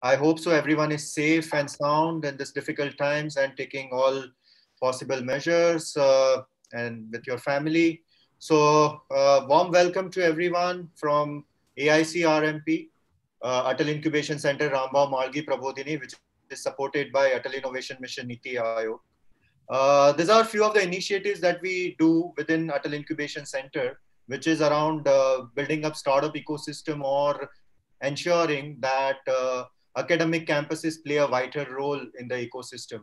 I hope so. Everyone is safe and sound in this difficult times and taking all possible measures and with your family. So, warm welcome to everyone from AICRMP, Atal Incubation Center, Rambao Malgi Prabodhini, which is supported by Atal Innovation Mission Niti Aayog. These are a few of the initiatives that we do within Atal Incubation Center, which is around building up startup ecosystem or ensuring that academic campuses play a vital role in the ecosystem.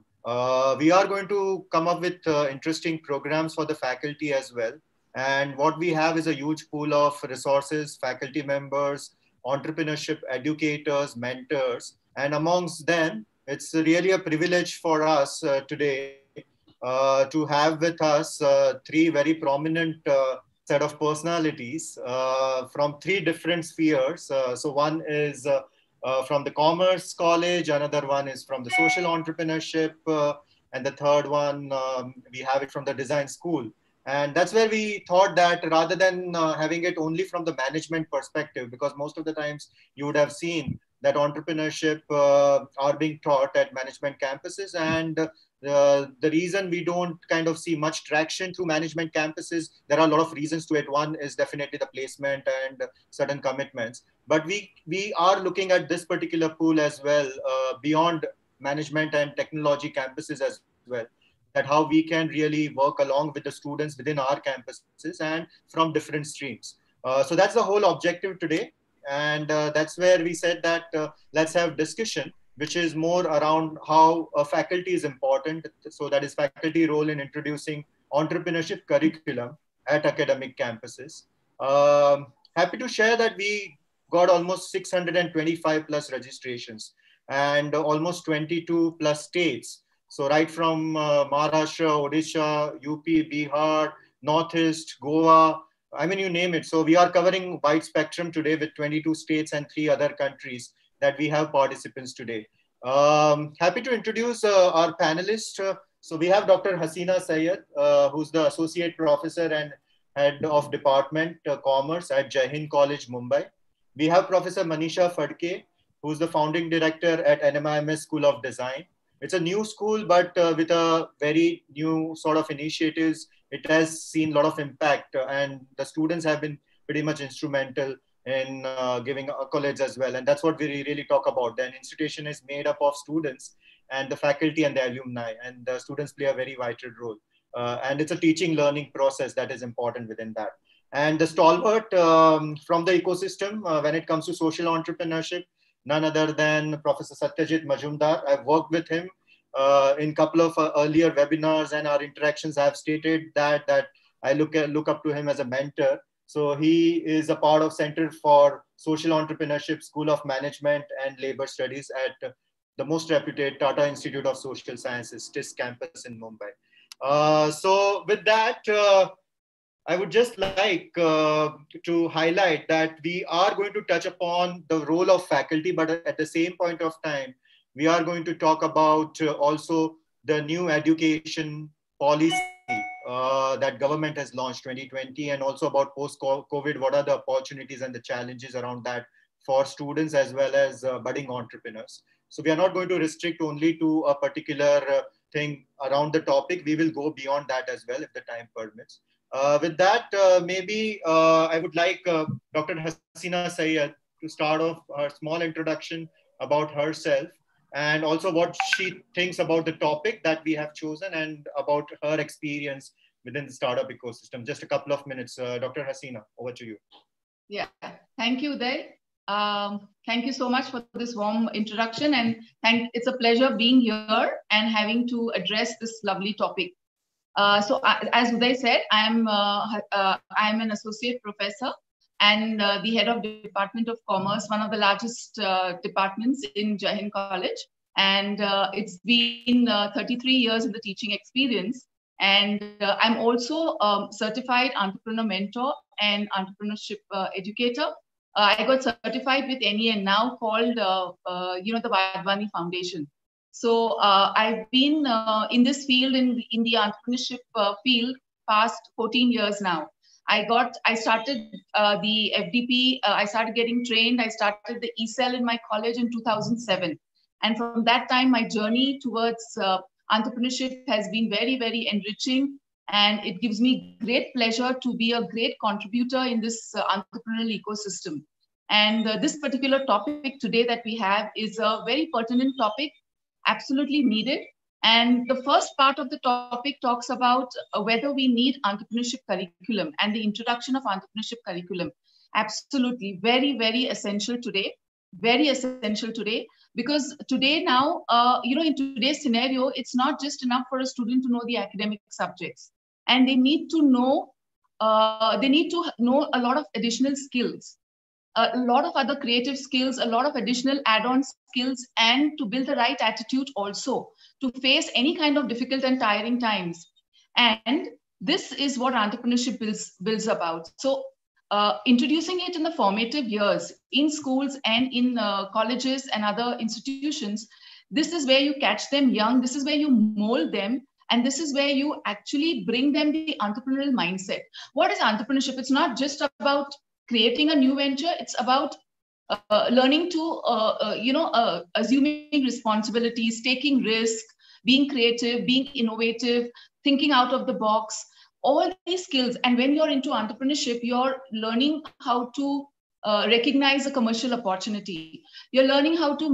We are going to come up with interesting programs for the faculty as well. And what we have is a huge pool of resources, faculty members, entrepreneurship educators, mentors, and amongst them, it's really a privilege for us today to have with us three very prominent set of personalities from three different spheres. So one is from the Commerce College, another one is from the Social Entrepreneurship, and the third one we have it from the Design School. And that's where we thought that rather than having it only from the management perspective, because most of the times you would have seen that entrepreneurship are being taught at management campuses, and the reason we don't kind of see much traction through management campuses, there are a lot of reasons to it. One is definitely the placement and certain commitments. But we are looking at this particular pool as well, beyond management and technology campuses as well, that how we can really work along with the students within our campuses and from different streams. So that's the whole objective today. And that's where we said that let's have discussion which is more around how faculty is important. So that is faculty role in introducing entrepreneurship curriculum at academic campuses. Happy to share that we got almost 625 plus registrations and almost 22 plus states. So right from Maharashtra, Odisha, UP, Bihar, Northeast, Goa, I mean, you name it. So we are covering wide spectrum today with 22 states and 3 other countries that we have participants today. Happy to introduce our panelists. So we have Dr. Hasina Syed, who's the Associate Professor and Head of Department Commerce at Jai Hind College, Mumbai. We have Professor Manisha Phadke, who's the Founding Director at NMIMS School of Design. It's a new school, but with a very new sort of initiatives. It has seen a lot of impact, and the students have been pretty much instrumental in giving accolades as well. And that's what we really talk about. The institution is made up of students and the faculty and the alumni, and the students play a very vital role. And it's a teaching learning process that is important within that. And the stalwart from the ecosystem when it comes to social entrepreneurship, none other than Professor Satyajit Majumdar. I've worked with him in a couple of earlier webinars, and our interactions. I've stated that I look up to him as a mentor. So he is a part of Center for Social Entrepreneurship, School of Management and Labor Studies at the most reputed Tata Institute of Social Sciences, TIS campus in Mumbai. So with that, I would just like to highlight that we are going to touch upon the role of faculty, but at the same point of time, we are going to talk about also the new education policy that government has launched 2020, and also about post-COVID, what are the opportunities and the challenges around that for students as well as budding entrepreneurs. So we are not going to restrict only to a particular thing around the topic. We will go beyond that as well if the time permits. With that, maybe I would like Dr. Hasina Syed to start off her small introduction about herself and also what she thinks about the topic that we have chosen and about her experience within the startup ecosystem. Just a couple of minutes. Dr. Hasina, over to you. Yeah, thank you, Uday. Thank you so much for this warm introduction, and it's a pleasure being here and having to address this lovely topic. So as Uday said, I'm an associate professor and the head of Department of Commerce, one of the largest departments in Jai Hind College. And it's been 33 years in the teaching experience. And I'm also certified entrepreneur mentor and entrepreneurship educator. I got certified with NEN, now called the Wadhwani Foundation. So I've been in this field, in the entrepreneurship field, past 14 years now. I started the FDP. I started getting trained. I started the ECEL in my college in 2007. And from that time, my journey towards entrepreneurship has been very, very enriching. And it gives me great pleasure to be a great contributor in this entrepreneurial ecosystem. And this particular topic today that we have is a very pertinent topic, absolutely needed. And the first part of the topic talks about whether we need entrepreneurship curriculum and the introduction of entrepreneurship curriculum. Absolutely, very, very essential today. Very essential today, because today now, in today's scenario, it's not just enough for a student to know the academic subjects, and they need to know a lot of additional skills, a lot of other creative skills, a lot of additional add-on skills, and to build the right attitude also to face any kind of difficult and tiring times. And this is what entrepreneurship builds about. So introducing it in the formative years in schools and in colleges and other institutions, this is where you catch them young, this is where you mold them, and this is where you actually bring them the entrepreneurial mindset. What is entrepreneurship? It's not just about creating a new venture. It's about learning to, assuming responsibilities, taking risk, being creative, being innovative, thinking out of the box, all these skills. And when you're into entrepreneurship, you're learning how to recognize a commercial opportunity. You're learning how to,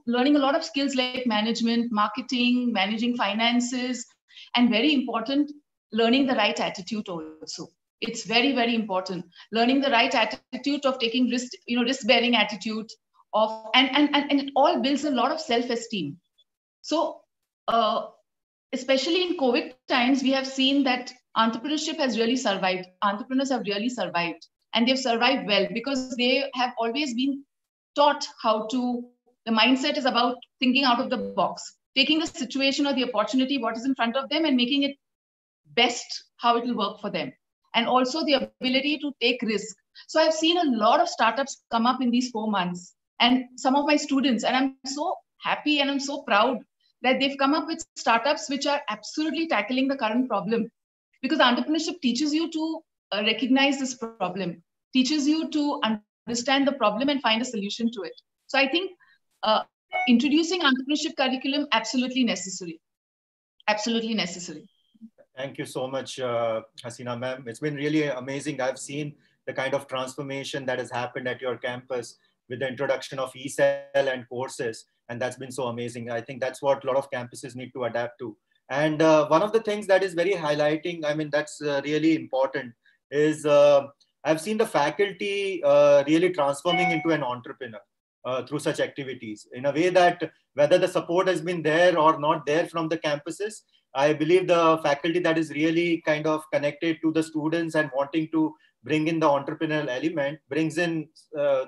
learning a lot of skills like management, marketing, managing finances, and very important, learning the right attitude also. It's very, very important. Learning the right attitude of taking risk, risk-bearing attitude of, and it all builds a lot of self-esteem. So, especially in COVID times, we have seen that entrepreneurship has really survived. Entrepreneurs have really survived, and they've survived well because they have always been taught how to, the mindset is about thinking out of the box, taking the situation or the opportunity, what is in front of them, and making it best how it will work for them. And also the ability to take risk. So I've seen a lot of startups come up in these 4 months, and some of my students, and I'm so happy and I'm so proud that they've come up with startups which are absolutely tackling the current problem, because entrepreneurship teaches you to recognize this problem, teaches you to understand the problem and find a solution to it. So I think introducing entrepreneurship curriculum, absolutely necessary. Absolutely necessary. Thank you so much, Hasina ma'am. It's been really amazing. I've seen the kind of transformation that has happened at your campus with the introduction of ECEL and courses. And that's been so amazing. I think that's what a lot of campuses need to adapt to. And one of the things that is very highlighting, I mean, that's really important, is I've seen the faculty really transforming into an entrepreneur through such activities in a way that whether the support has been there or not there from the campuses, I believe the faculty that is really kind of connected to the students and wanting to bring in the entrepreneurial element, brings in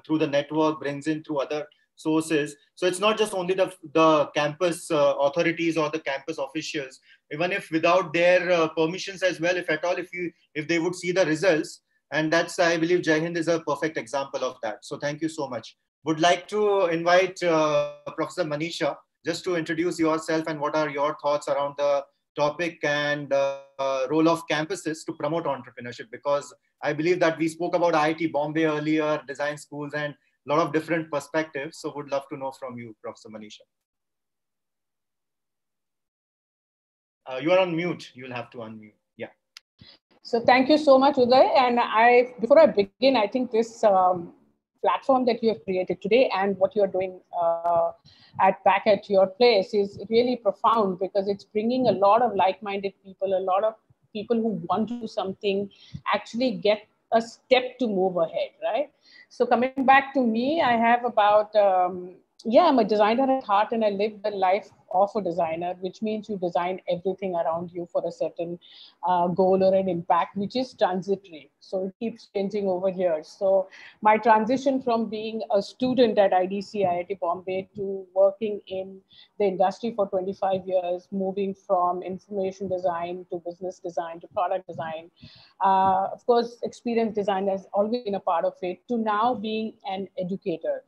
through the network, brings in through other sources. So it's not just only the campus authorities or the campus officials, even if without their permissions as well, if at all, if they would see the results. And that's, I believe, Jai Hind is a perfect example of that. So thank you so much. Would like to invite Professor Manisha just to introduce yourself and what are your thoughts around the topic and role of campuses to promote entrepreneurship, because I believe that we spoke about IIT Bombay earlier, design schools, and a lot of different perspectives. So would love to know from you, Professor Manisha. You are on mute. You'll have to unmute. Yeah. So thank you so much, Uday. And before I begin, I think this platform that you have created today and what you're doing back at your place is really profound, because it's bringing a lot of like-minded people, a lot of people who want to do something, actually get a step to move ahead, right? So coming back to me, I have about, I'm a designer at heart, and I live the life of a designer, which means you design everything around you for a certain goal or an impact, which is transitory. So it keeps changing over years. So my transition from being a student at IDC, IIT Bombay, to working in the industry for 25 years, moving from information design to business design to product design, of course, experience design has always been a part of it, to now being an educator.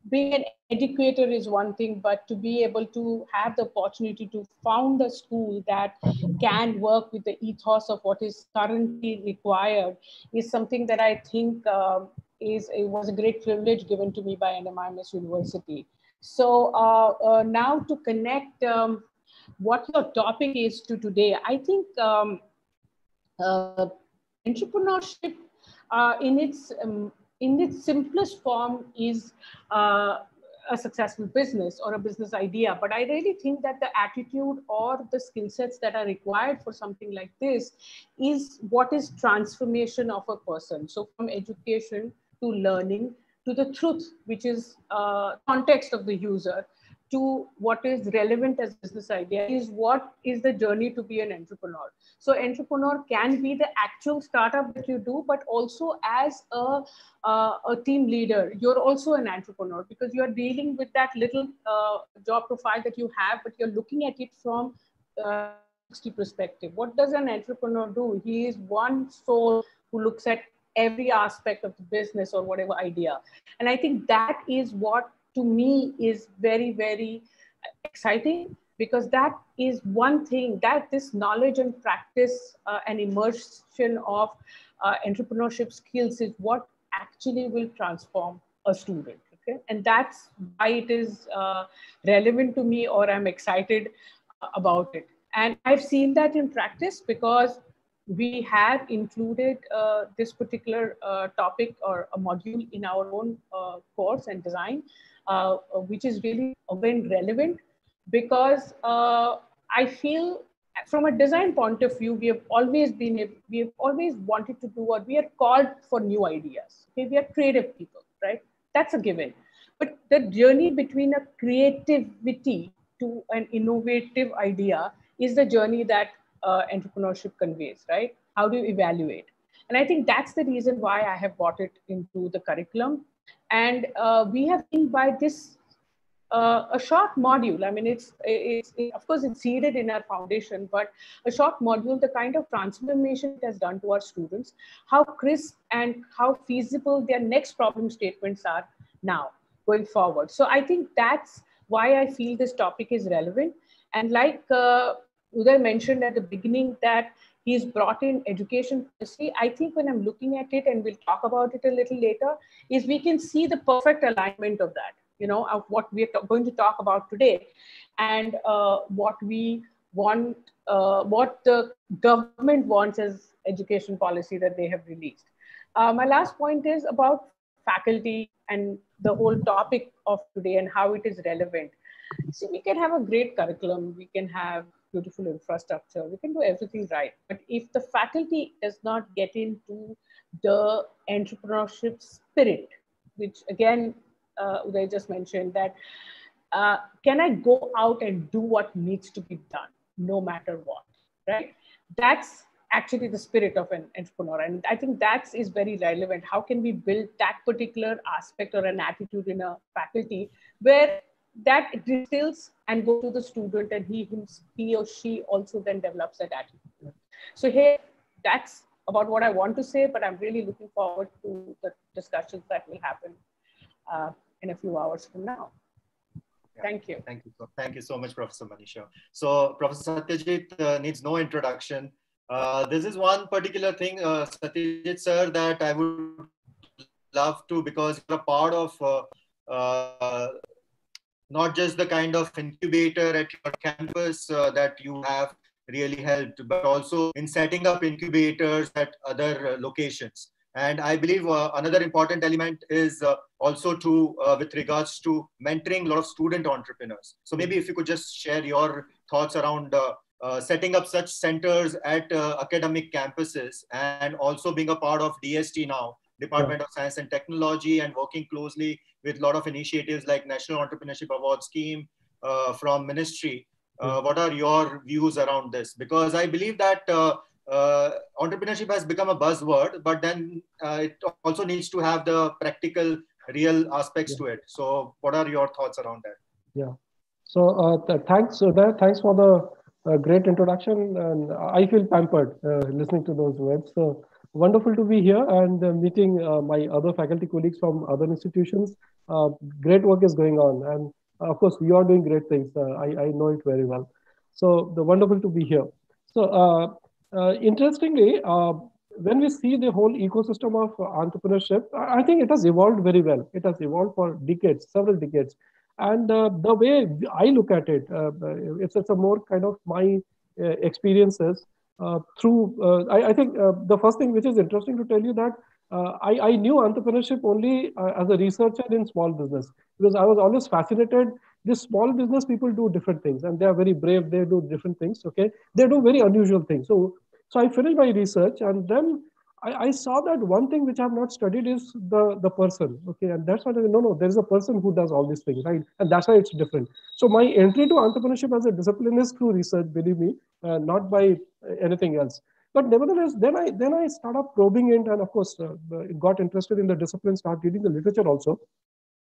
being an educator is one thing, but to be able to have the opportunity to found a school that can work with the ethos of what is currently required is something that I think it was a great privilege given to me by NMIMS University. So now to connect what your topic is to today, I think entrepreneurship in its simplest form is a successful business or a business idea. But I really think that the attitude or the skill sets that are required for something like this is what is transformation of a person. So from education to learning to the truth, which is context of the user, to what is relevant as business idea is what is the journey to be an entrepreneur. So entrepreneur can be the actual startup that you do, but also as a team leader, you're also an entrepreneur because you're dealing with that little job profile that you have, but you're looking at it from 60 perspective. What does an entrepreneur do? He is one soul who looks at every aspect of the business or whatever idea. And I think that is what to me is very, very exciting, because that is one thing that this knowledge and practice and immersion of entrepreneurship skills is what actually will transform a student. Okay? And that's why it is relevant to me, or I'm excited about it. And I've seen that in practice because we have included this particular topic or a module in our own course and design, which is really again relevant because I feel from a design point of view, we have always wanted to do what we are called for new ideas. Okay, we are creative people, right? That's a given. But the journey between a creativity to an innovative idea is the journey that entrepreneurship conveys, right? How do you evaluate? And I think that's the reason why I have brought it into the curriculum. And we have seen by this a short module. I mean, it's of course it's seeded in our foundation, but a short module, the kind of transformation it has done to our students, how crisp and how feasible their next problem statements are now going forward. So I think that's why I feel this topic is relevant. And like Uday mentioned at the beginning that he's brought in education policy, I think when I'm looking at it, and we'll talk about it a little later, is we can see the perfect alignment of that, you know, of what we're going to talk about today and what we want, what the government wants as education policy that they have released. My last point is about faculty and the whole topic of today and how it is relevant. See, we can have a great curriculum, we can have beautiful infrastructure, we can do everything right. But if the faculty does not get into the entrepreneurship spirit, which again, Uday just mentioned that, can I go out and do what needs to be done, no matter what, right? That's actually the spirit of an entrepreneur. And I think that is very relevant. How can we build that particular aspect or an attitude in a faculty where that distills and go to the student and he or she also then develops that attitude. So here, that's about what I want to say, but I'm really looking forward to the discussions that will happen in a few hours from now. Yeah. Thank you. Thank you so much, Professor Manisha. So Professor Satyajit needs no introduction. This is one particular thing, Satyajit sir, that I would love to, because you're a part of not just the kind of incubator at your campus that you have really helped, but also in setting up incubators at other locations. And I believe another important element is also with regards to mentoring a lot of student entrepreneurs. So maybe if you could just share your thoughts around setting up such centers at academic campuses, and also being a part of DST now, Department of Science and Technology, and working closely with a lot of initiatives like National Entrepreneurship Award Scheme from Ministry. What are your views around this? Because I believe that entrepreneurship has become a buzzword, but then it also needs to have the practical, real aspects to it. So what are your thoughts around that? Yeah. So thanks, Uday. Thanks for the great introduction. And I feel pampered listening to those words. So wonderful to be here and meeting my other faculty colleagues from other institutions. Great work is going on, and of course, you are doing great things. I know it very well. So, the wonderful to be here. So, interestingly, when we see the whole ecosystem of entrepreneurship, I think it has evolved very well. It has evolved for decades, several decades. And the way I look at it, it's a more kind of my experiences through, I think the first thing which is interesting to tell you that I knew entrepreneurship only as a researcher in small business, because I was always fascinated. These small business people do different things, and they are very brave. They do different things. Okay, they do very unusual things. So I finished my research, and then I saw that one thing which I have not studied is the person. Okay, and that's why no, there is a person who does all these things, right? And that's why it's different. So my entry to entrepreneurship as a discipline is through research, believe me, not by anything else. But nevertheless, then I started probing it, and of course, got interested in the discipline, start reading the literature also.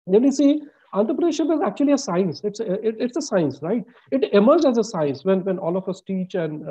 Then you see, entrepreneurship is actually a science. It's a science, right? It emerged as a science when all of us teach and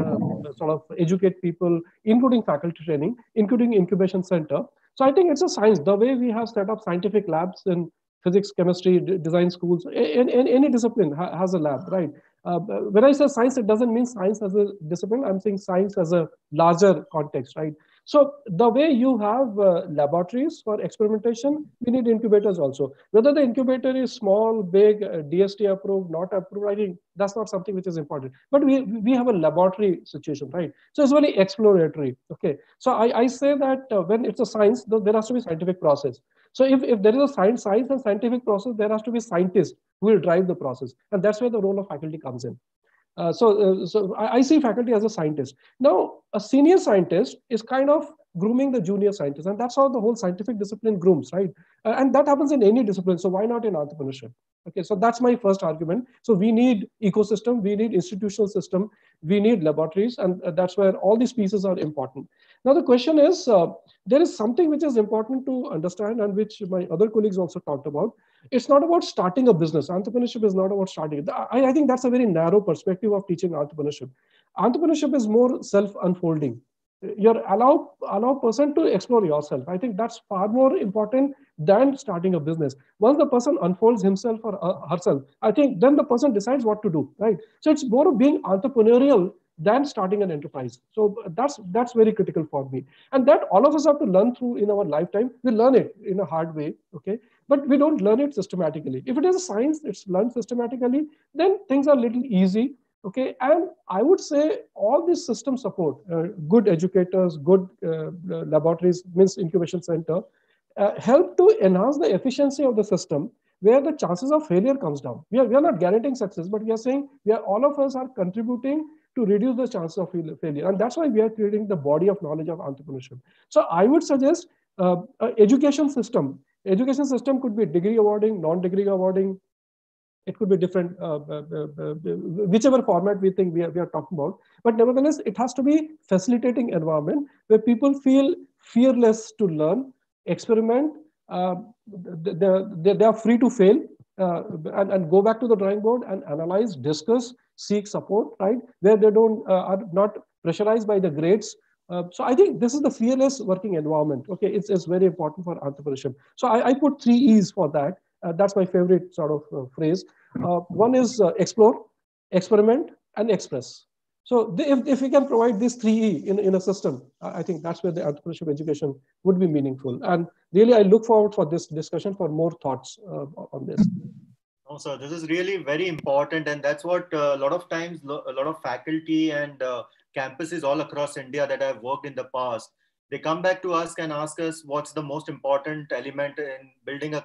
sort of educate people, including faculty training, including incubation center. So I think it's a science. The way we have set up scientific labs in physics, chemistry, design schools, in any discipline has a lab, right? When I say science, it doesn't mean science as a discipline. I'm saying science as a larger context, right? So the way you have laboratories for experimentation, we need incubators also. Whether the incubator is small, big, DST approved, not approved, I think that's not something which is important. But we have a laboratory situation, right? So it's very exploratory. Okay. So I say that when it's a science, there has to be scientific process. So if there is a science and scientific process, there has to be scientists who will drive the process. And that's where the role of faculty comes in. So I see faculty as a scientist. Now, a senior scientist is kind of grooming the junior scientist, and that's how the whole scientific discipline grooms, right? And that happens in any discipline. So why not in entrepreneurship? Okay, so that's my first argument. So we need ecosystem, we need institutional system, we need laboratories, and that's where all these pieces are important. Now the question is, there is something which is important to understand, and which my other colleagues also talked about. It's not about starting a business. Entrepreneurship is not about starting. I think that's a very narrow perspective of teaching entrepreneurship. Entrepreneurship is more self-unfolding. You're allow person to explore yourself. I think that's far more important than starting a business. Once the person unfolds himself or herself, I think then the person decides what to do, right? So it's more of being entrepreneurial than starting an enterprise. So that's very critical for me. And that all of us have to learn through in our lifetime. We learn it in a hard way, okay? But we don't learn it systematically. If it is a science, it's learned systematically, then things are a little easy. Okay, and I would say all this system support, good educators, good laboratories, means incubation center, help to enhance the efficiency of the system, where the chances of failure comes down. We are not guaranteeing success, but we are saying all of us are contributing to reduce the chances of failure. And that's why we are creating the body of knowledge of entrepreneurship. So I would suggest education system. Education system could be degree awarding, non-degree awarding. It could be different, whichever format we think we are talking about. But nevertheless, it has to be facilitating environment where people feel fearless to learn, experiment. They are free to fail and go back to the drawing board and analyze, discuss, seek support, right? Where they are not pressurized by the grades. So I think this is the fearless working environment. Okay, it's very important for entrepreneurship. So I put 3 E's for that. That's my favorite sort of phrase. One is explore, experiment, and express. So if we can provide these 3 E in a system, I think that's where the entrepreneurship education would be meaningful. And really, I look forward for this discussion for more thoughts on this. No, sir, this is really very important. And that's what a lot of times, a lot of faculty and campuses all across India that I've worked in the past, they come back to us and ask us what's the most important element in building a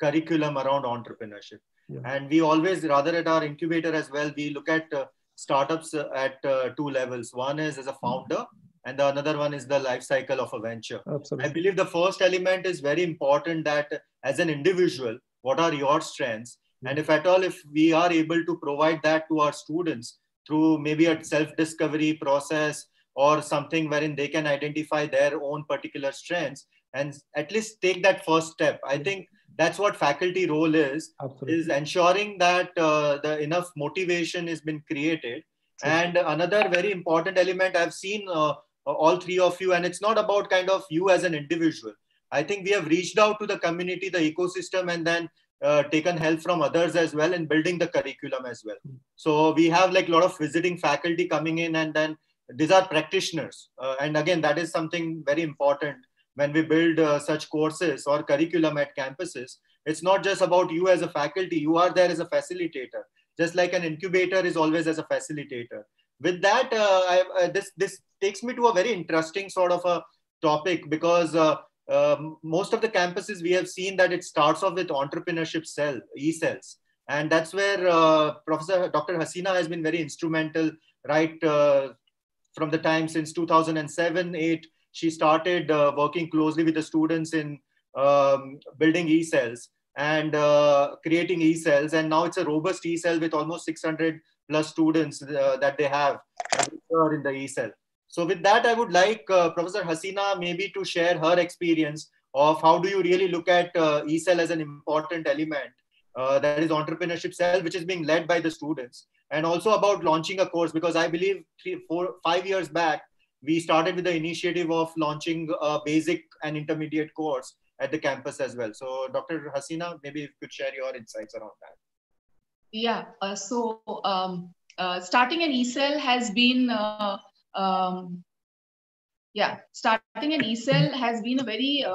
curriculum around entrepreneurship. Yeah. And we always, rather at our incubator as well, we look at startups at 2 levels. One is as a founder, and the another one is the life cycle of a venture. Absolutely. I believe the first element is very important, that as an individual, what are your strengths? And if at all, if we are able to provide that to our students through maybe a self-discovery process or something wherein they can identify their own particular strengths and at least take that first step. I think that's what faculty role is. Absolutely. Is ensuring that the enough motivation has been created. Absolutely. And another very important element I've seen all 3 of you, and it's not about kind of you as an individual, I think we have reached out to the community, the ecosystem, and then taken help from others as well in building the curriculum as well. So we have like a lot of visiting faculty coming in, and then these are practitioners. And again, that is something very important when we build such courses or curriculum at campuses. It's not just about you as a faculty, you are there as a facilitator, just like an incubator is always as a facilitator. With that, this takes me to a very interesting sort of a topic, because most of the campuses we have seen that it starts off with entrepreneurship cell, e-cells. And that's where Professor Dr. Hasina has been very instrumental, right? From the time since 2007-8, she started working closely with the students in building e-cells and creating e-cells. And now it's a robust e-cell with almost 600 plus students that they have in the e-cell. So with that, I would like Professor Hasina maybe to share her experience of how do you really look at e-cell as an important element, that is entrepreneurship cell, which is being led by the students, and also about launching a course, because I believe 3, 4, 5 years back, we started with the initiative of launching a basic and intermediate course at the campus as well. So Dr. Hasina, maybe you could share your insights around that. Yeah, starting an e-cell has been, starting an e-cell has been a very,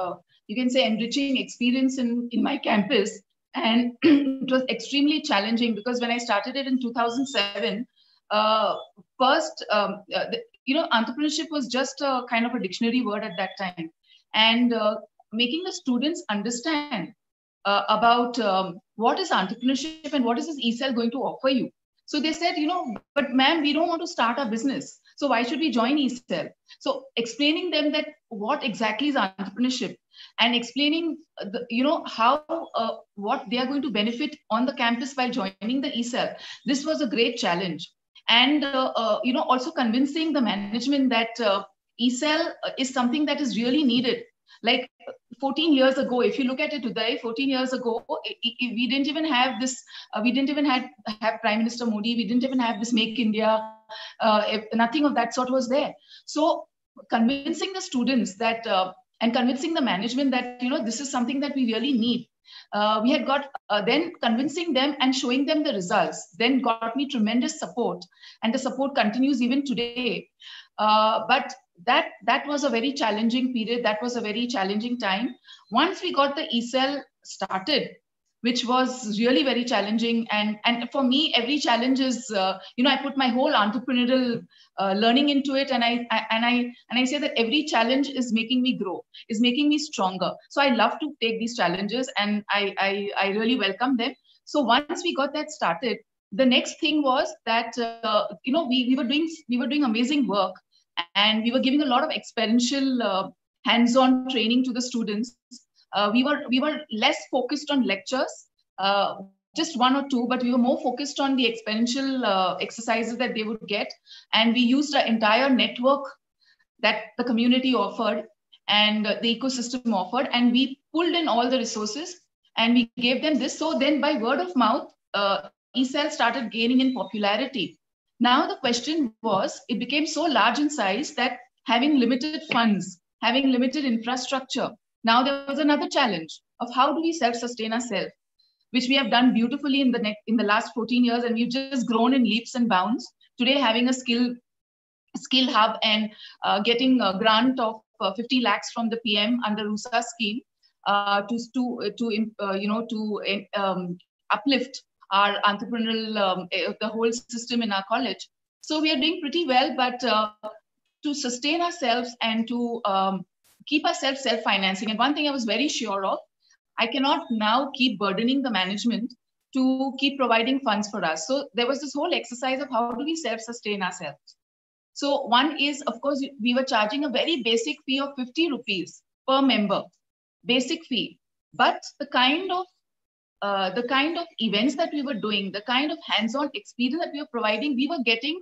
you can say, enriching experience in my campus. And it was extremely challenging because when I started it in 2007, first, entrepreneurship was just a kind of a dictionary word at that time. And making the students understand about what is entrepreneurship and what is this e-cell going to offer you. So they said, but ma'am, we don't want to start a business. So why should we join e-cell? So explaining them that what exactly is entrepreneurship and explaining, how, what they are going to benefit on the campus while joining the e-cell. This was a great challenge. And, also convincing the management that e-cell is something that is really needed. Like 14 years ago, if you look at it today, 14 years ago, we didn't even have this, we didn't even have Prime Minister Modi, we didn't even have this Make India, nothing of that sort was there. So convincing the students that, and convincing the management that, this is something that we really need. We had got, then convincing them and showing them the results, then got me tremendous support. And the support continues even today. But that was a very challenging period. That was a very challenging time. Once we got the e-cell started, which was really very challenging. And for me, every challenge is, I put my whole entrepreneurial learning into it. And I say that every challenge is making me grow, is making me stronger. So I love to take these challenges and I really welcome them. So once we got that started, the next thing was that, we were doing amazing work. And we were giving a lot of experiential hands-on training to the students. We were less focused on lectures, just 1 or 2, but we were more focused on the experiential exercises that they would get. And we used an entire network that the community offered and the ecosystem offered. And we pulled in all the resources and we gave them this. So then by word of mouth, e-cell started gaining in popularity. Now the question was, it became so large in size that having limited funds, having limited infrastructure, now there was another challenge of how do we self-sustain ourselves, which we have done beautifully in the last 14 years, and we've just grown in leaps and bounds. Today, having a skill hub and getting a grant of 50 lakhs from the PM under RUSA scheme to uplift our entrepreneurial, the whole system in our college. So we are doing pretty well, but to sustain ourselves and to keep ourselves self-financing. And one thing I was very sure of, I cannot now keep burdening the management to keep providing funds for us. So there was this whole exercise of how do we self-sustain ourselves. So one is, of course, we were charging a very basic fee of 50 rupees per member, basic fee. But the kind of events that we were doing, the kind of hands-on experience that we were providing, we were getting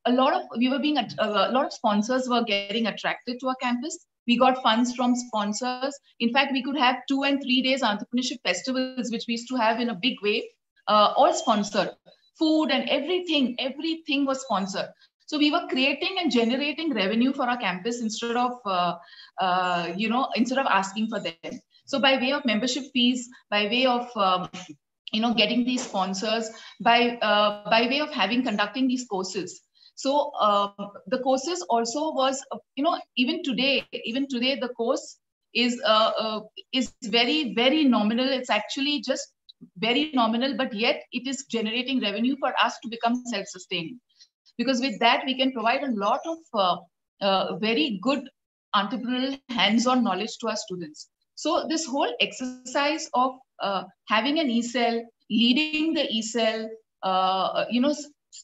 a lot of sponsors were getting attracted to our campus. We got funds from sponsors. In fact, we could have 2 and 3 days entrepreneurship festivals, which we used to have in a big way, all sponsored. Food and everything was sponsored. So we were creating and generating revenue for our campus instead of, instead of asking for them. So by way of membership fees, by way of, getting these sponsors, by way of conducting these courses. So the courses also was, even today, the course is very, very nominal. It's actually just very nominal, but yet it is generating revenue for us to become self-sustaining. Because with that, we can provide a lot of very good entrepreneurial hands-on knowledge to our students. So this whole exercise of having an e-cell, leading the e-cell,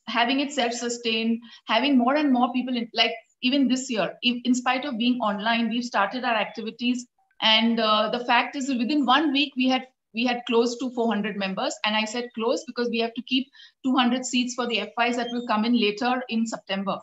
having it self-sustained, having more and more people in, like even this year, in spite of being online, we've started our activities. And the fact is that within 1 week, we had close to 400 members. And I said close because we have to keep 200 seats for the FIs that will come in later in September.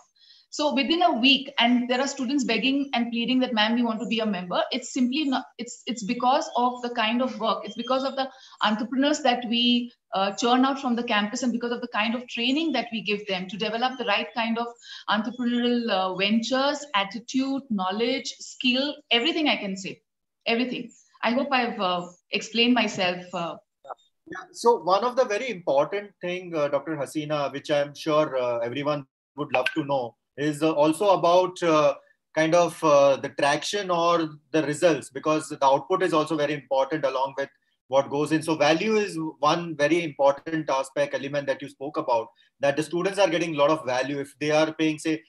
So within a week, and there are students begging and pleading that, ma'am, we want to be a member. It's simply not, it's because of the kind of work, it's because of the entrepreneurs that we churn out from the campus, and because of the kind of training that we give them to develop the right kind of entrepreneurial ventures, attitude, knowledge, skill, everything I can say, everything. I hope I've explained myself. Yeah. So one of the very important thing, Dr. Hasina, which I'm sure everyone would love to know, is also about kind of the traction or the results, because the output is also very important along with what goes in. So value is one very important aspect, element that you spoke about, that the students are getting a lot of value. If they are paying, say,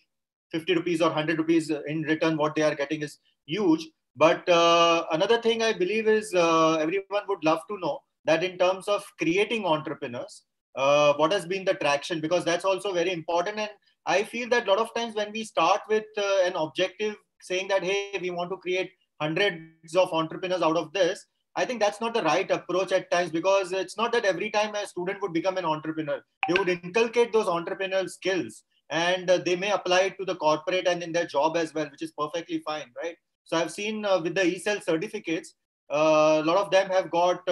50 rupees or 100 rupees in return, what they are getting is huge. But another thing I believe is everyone would love to know that in terms of creating entrepreneurs, what has been the traction? Because that's also very important. And I feel that a lot of times when we start with an objective saying that, hey, we want to create hundreds of entrepreneurs out of this, I think that's not the right approach at times, because it's not that every time a student would become an entrepreneur. They would inculcate those entrepreneurial skills, and they may apply it to the corporate and in their job as well, which is perfectly fine, right? So I've seen with the ECEL certificates, a lot of them have got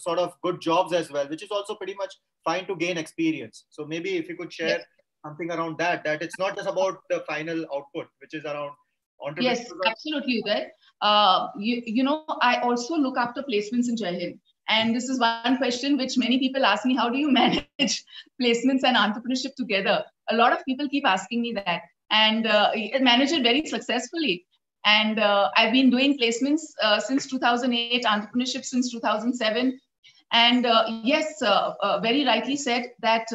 sort of good jobs as well, which is also pretty much fine to gain experience. So maybe if you could share something around that it's not just about the final output, which is around entrepreneurship. Yes, absolutely, Uday. I also look after placements in Jai Hind. And this is one question which many people ask me: how do you manage placements and entrepreneurship together? A lot of people keep asking me that, and I manage it very successfully. And I've been doing placements since 2008, entrepreneurship since 2007. And yes, very rightly said that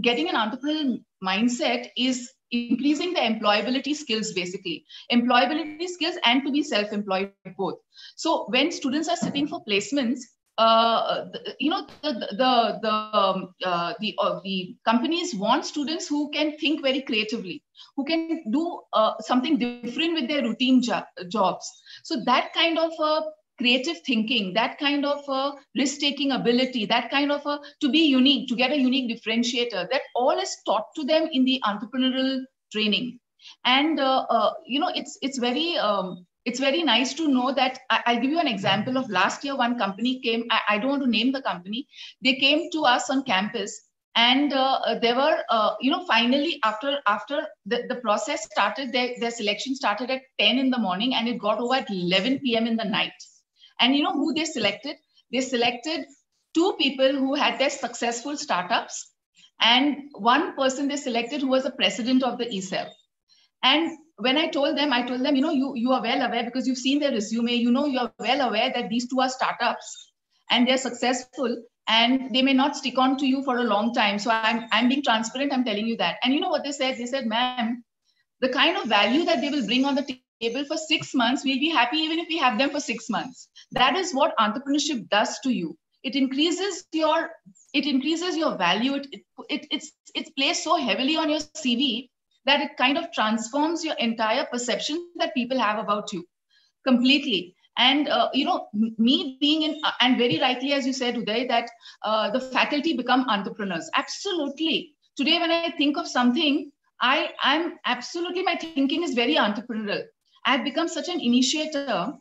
getting an entrepreneurial mindset is increasing the employability skills, basically. Employability skills and to be self-employed both. So when students are sitting for placements, the companies want students who can think very creatively, who can do something different with their routine jobs. So that kind of creative thinking, that kind of risk-taking ability, that kind of to be unique, to get a unique differentiator, that all is taught to them in the entrepreneurial training. And it's very nice to know that. I'll give you an example of last year. One company came. I don't want to name the company. They came to us on campus, and they were, finally after the process started, their selection started at 10 in the morning, and it got over at 11 p.m. in the night. And you know who they selected? They selected 2 people who had their successful startups, and one person they selected who was the president of the ECEL. And when I told them, you are well aware, because you've seen their resume, you're well aware that these 2 are startups and they're successful and they may not stick on to you for a long time. So I'm being transparent. I'm telling you that. And you know what they said? They said, ma'am, the kind of value that they will bring on the table for 6 months, we'll be happy even if we have them for 6 months. That is what entrepreneurship does to you. It increases your value. It's placed so heavily on your CV that it kind of transforms your entire perception that people have about you completely. And, me being in, and very rightly, as you said, Uday, that the faculty become entrepreneurs. Absolutely. Today, when I think of something, I'm absolutely, my thinking is very entrepreneurial. I've become such an initiator.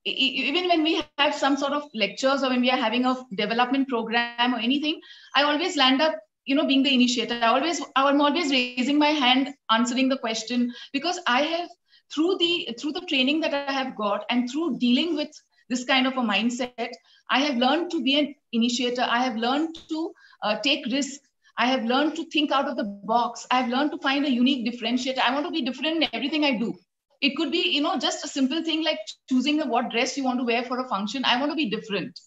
Even when we have some sort of lectures or when we are having a development program or anything, I always land up being the initiator. I'm always raising my hand, answering the question, because I have, through the training that I have got and through dealing with this kind of a mindset, I have learned to be an initiator. I have learned to take risks. I have learned to think out of the box. I have learned to find a unique differentiator. I want to be different in everything I do. It could be, just a simple thing like choosing what dress you want to wear for a function. I want to be different.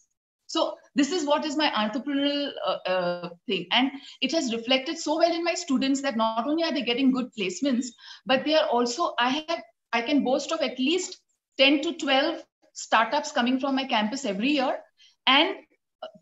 So this is what is my entrepreneurial thing. And it has reflected so well in my students that not only are they getting good placements, but they are also, I can boast of at least 10 to 12 startups coming from my campus every year, and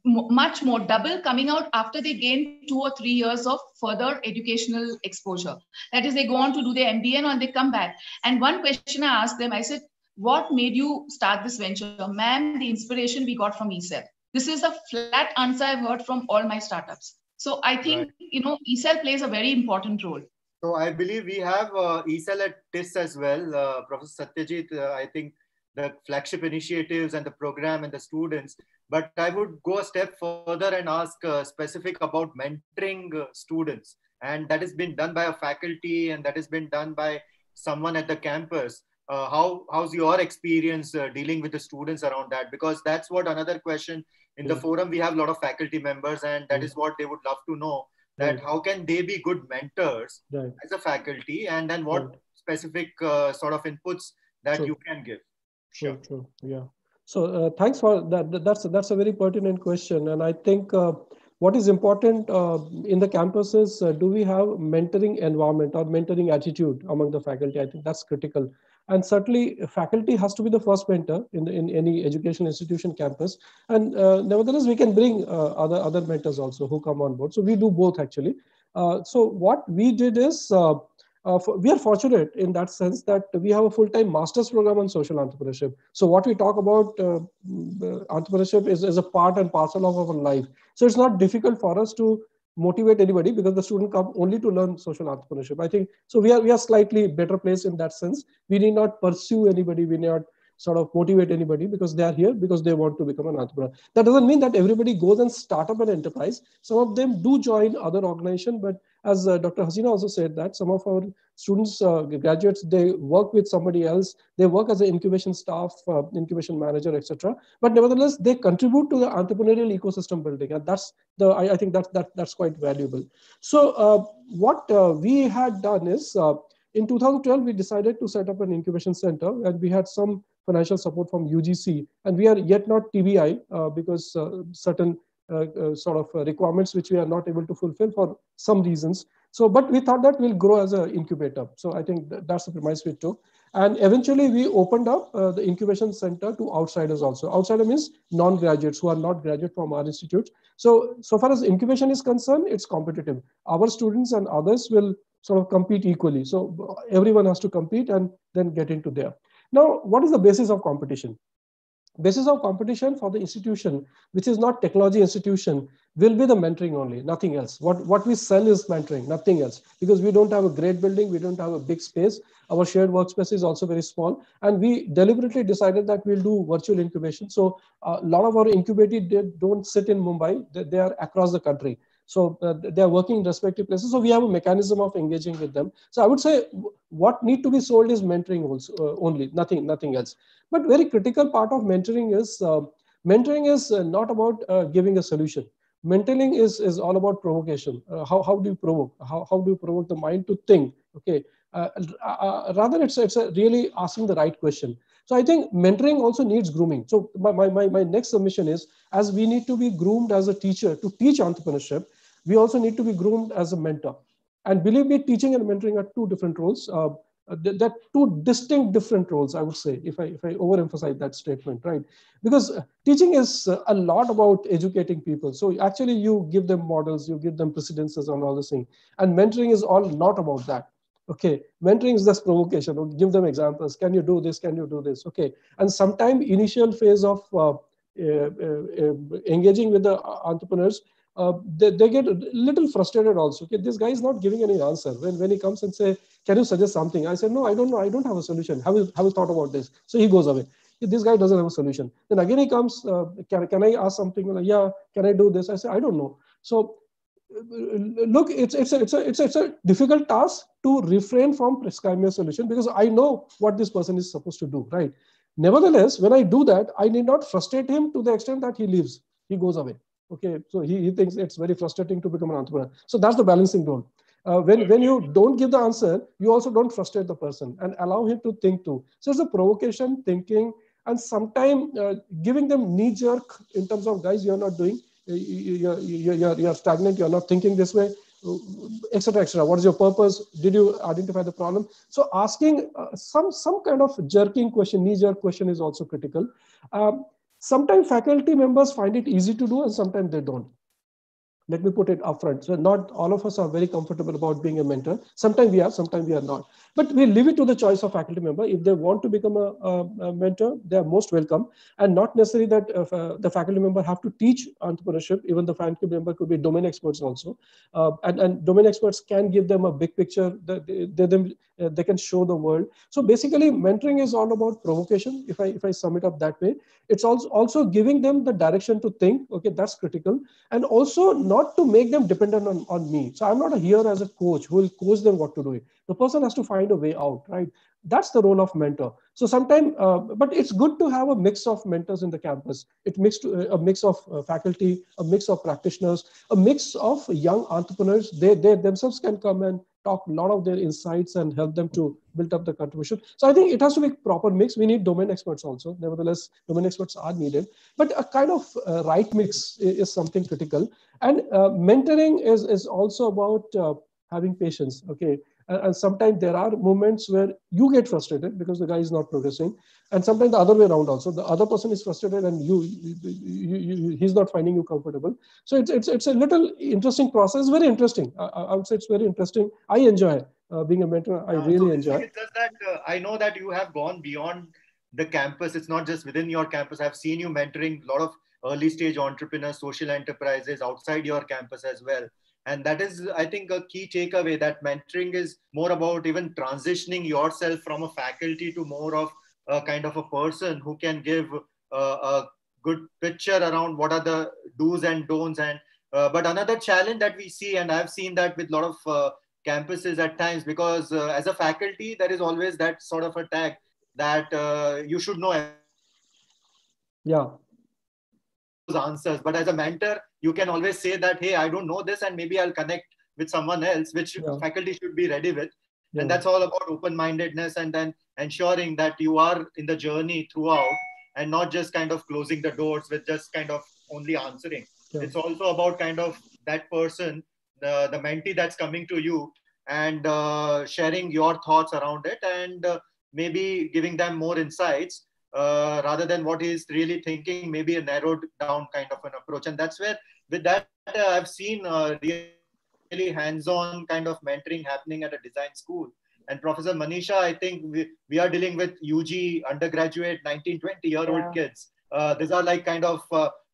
much more, double coming out after they gain 2 or 3 years of further educational exposure. That is, they go on to do their MBA and they come back. And one question I asked them, I said, what made you start this venture? Ma'am, the inspiration we got from ECEL. This is a flat answer I've heard from all my startups. So I think, ECEL plays a very important role. So I believe we have ECEL at TISS as well. Professor Satyajit, I think the flagship initiatives and the program and the students. But I would go a step further and ask specific about mentoring students. And that has been done by a faculty, and that has been done by someone at the campus. How's your experience dealing with the students around that? Because that's what another question in the forum, we have a lot of faculty members, and that is what they would love to know, that how can they be good mentors as a faculty, and then what specific sort of inputs that you can give. Sure. Yeah. So thanks for that. That's a very pertinent question. And I think what is important in the campuses, do we have mentoring environment or mentoring attitude among the faculty? I think that's critical. And certainly faculty has to be the first mentor in any educational institution campus. And nevertheless, we can bring other mentors also who come on board. So we do both actually. So what we did is, we are fortunate in that sense that we have a full-time master's program on social entrepreneurship. So what we talk about entrepreneurship is a part and parcel of our life. So it's not difficult for us to motivate anybody because the student come only to learn social entrepreneurship. I think so. We are slightly better placed in that sense. We need not pursue anybody. We need not sort of motivate anybody because they are here because they want to become an entrepreneur. That doesn't mean that everybody goes and start up an enterprise. Some of them do join other organizations, but as Dr. Hasina also said that some of our students, graduates, they work with somebody else. They work as an incubation staff, incubation manager, etc. But nevertheless, they contribute to the entrepreneurial ecosystem building, and that's I think that's quite valuable. So what we had done is in 2012 we decided to set up an incubation center, and we had some financial support from UGC, and we are yet not TBI because certain sort of requirements which we are not able to fulfill for some reasons. So, but we thought that we'll grow as an incubator. So I think that's the premise we took. And eventually we opened up the incubation center to outsiders also. Outsider means non-graduates who are not graduate from our institute. So far as incubation is concerned, it's competitive. Our students and others will sort of compete equally. So everyone has to compete and then get into there. Now, what is the basis of competition? Basis of competition for the institution, which is not technology institution, will be the mentoring only, nothing else. What we sell is mentoring, nothing else, because we don't have a great building, we don't have a big space. Our shared workspace is also very small, and we deliberately decided that we'll do virtual incubation. So a lot of our incubators don't sit in Mumbai, they are across the country. So they are working in respective places. So we have a mechanism of engaging with them. So I would say what need to be sold is mentoring also only, nothing else. But very critical part of mentoring is not about giving a solution. Mentoring is all about provocation. How do you provoke? How do you provoke the mind to think? Okay. Rather, it's really asking the right question. So I think mentoring also needs grooming. So my next submission is, as we need to be groomed as a teacher to teach entrepreneurship, we also need to be groomed as a mentor. And believe me, teaching and mentoring are two different roles. They're two distinct different roles, I would say, if I overemphasize that statement, right? Because teaching is a lot about educating people. So actually you give them models, you give them precedences and all this thing. And mentoring is all not about that. Okay, mentoring is just provocation. Give them examples. Can you do this? Can you do this? Okay, and sometime initial phase of engaging with the entrepreneurs, they get a little frustrated also. Okay, this guy is not giving any answer. When he comes and say, can you suggest something? I said, no, I don't know. I don't have a solution. Have you thought about this? So he goes away. This guy doesn't have a solution. Then again he comes, can I ask something? Like, yeah, can I do this? I say, I don't know. So look, it's a difficult task to refrain from prescribing a solution because I know what this person is supposed to do, right? Nevertheless, when I do that, I need not frustrate him to the extent that he leaves, he goes away. Okay, so he thinks it's very frustrating to become an entrepreneur. So that's the balancing role. When you don't give the answer, you also don't frustrate the person and allow him to think too. So it's a provocation, thinking, and sometimes giving them knee jerk in terms of, guys, you're not doing, you're stagnant, you're not thinking this way, etc., etc. What is your purpose? Did you identify the problem? So asking some kind of jerking question, knee jerk question is also critical. Sometimes faculty members find it easy to do and sometimes they don't. Let me put it upfront. So not all of us are very comfortable about being a mentor. Sometimes we are, sometimes we are not. But we leave it to the choice of faculty member. If they want to become a mentor, they are most welcome. And not necessarily that the faculty member have to teach entrepreneurship. Even the faculty member could be domain experts also. And domain experts can give them a big picture that they can show the world. So basically, mentoring is all about provocation. If I sum it up that way, it's also giving them the direction to think. Okay, that's critical. And also not to make them dependent on me. So I'm not here as a coach who will coach them what to do. The person has to find a way out, right? That's the role of mentor. So sometimes, but it's good to have a mix of mentors in the campus. It mixed a mix of faculty, a mix of practitioners, a mix of young entrepreneurs. They themselves can come and talk a lot of their insights and help them to build up the contribution. So I think it has to be proper mix. We need domain experts also. Nevertheless, domain experts are needed, but a kind of right mix is something critical. And mentoring is also about having patience. Okay. And sometimes there are moments where you get frustrated because the guy is not progressing. And sometimes the other way around also. The other person is frustrated and he's not finding you comfortable. So it's a little interesting process, very interesting. I would say it's very interesting. I enjoy being a mentor. I really enjoy. It's just that I know that you have gone beyond the campus. It's not just within your campus. I've seen you mentoring a lot of early stage entrepreneurs, social enterprises outside your campus as well. And that is, I think, a key takeaway, that mentoring is more about even transitioning yourself from a faculty to more of a kind of a person who can give a good picture around what are the do's and don'ts. And but another challenge that we see, and I've seen that with a lot of campuses at times, because as a faculty, there is always that sort of a tag that you should know those answers. But as a mentor, you can always say that, hey, I don't know this, and maybe I'll connect with someone else, which faculty should be ready with. And that's all about open-mindedness and then ensuring that you are in the journey throughout and not just kind of closing the doors with just kind of only answering. It's also about kind of that person, the mentee that's coming to you, and sharing your thoughts around it, and maybe giving them more insights rather than what he's really thinking, maybe a narrowed down kind of an approach. And that's where, with that, I've seen really hands-on kind of mentoring happening at a design school. And Professor Manisha, I think we are dealing with UG undergraduate 19, 20-year-old kids. These are like kind of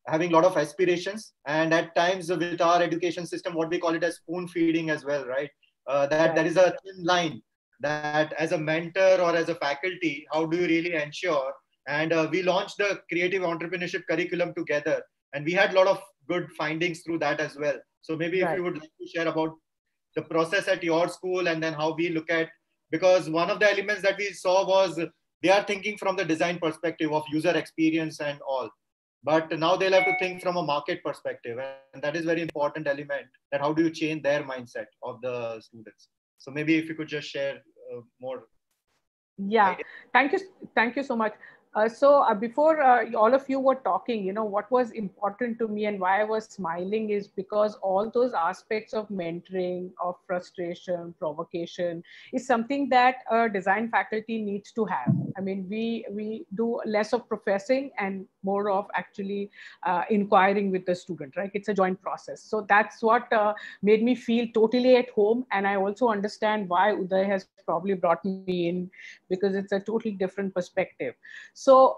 having a lot of aspirations. And at times with our education system, what we call it as spoon feeding as well, right? That there is a thin line that as a mentor or as a faculty, how do you really ensure? And we launched the creative entrepreneurship curriculum together. And we had a lot of good findings through that as well. So maybe if you would like to share about the process at your school and then how we look at, because one of the elements that we saw was they are thinking from the design perspective of user experience and all. But now they'll have to think from a market perspective. And that is very important element, that how do you change their mindset of the students? So maybe if you could just share more. Yeah, thank you so much. Before all of you were talking, what was important to me and why I was smiling is because all those aspects of mentoring, of frustration, provocation is something that a design faculty needs to have. I mean, we do less of professing and more of actually inquiring with the student, right? It's a joint process. So that's what made me feel totally at home. And I also understand why Uday has probably brought me in, because it's a totally different perspective. So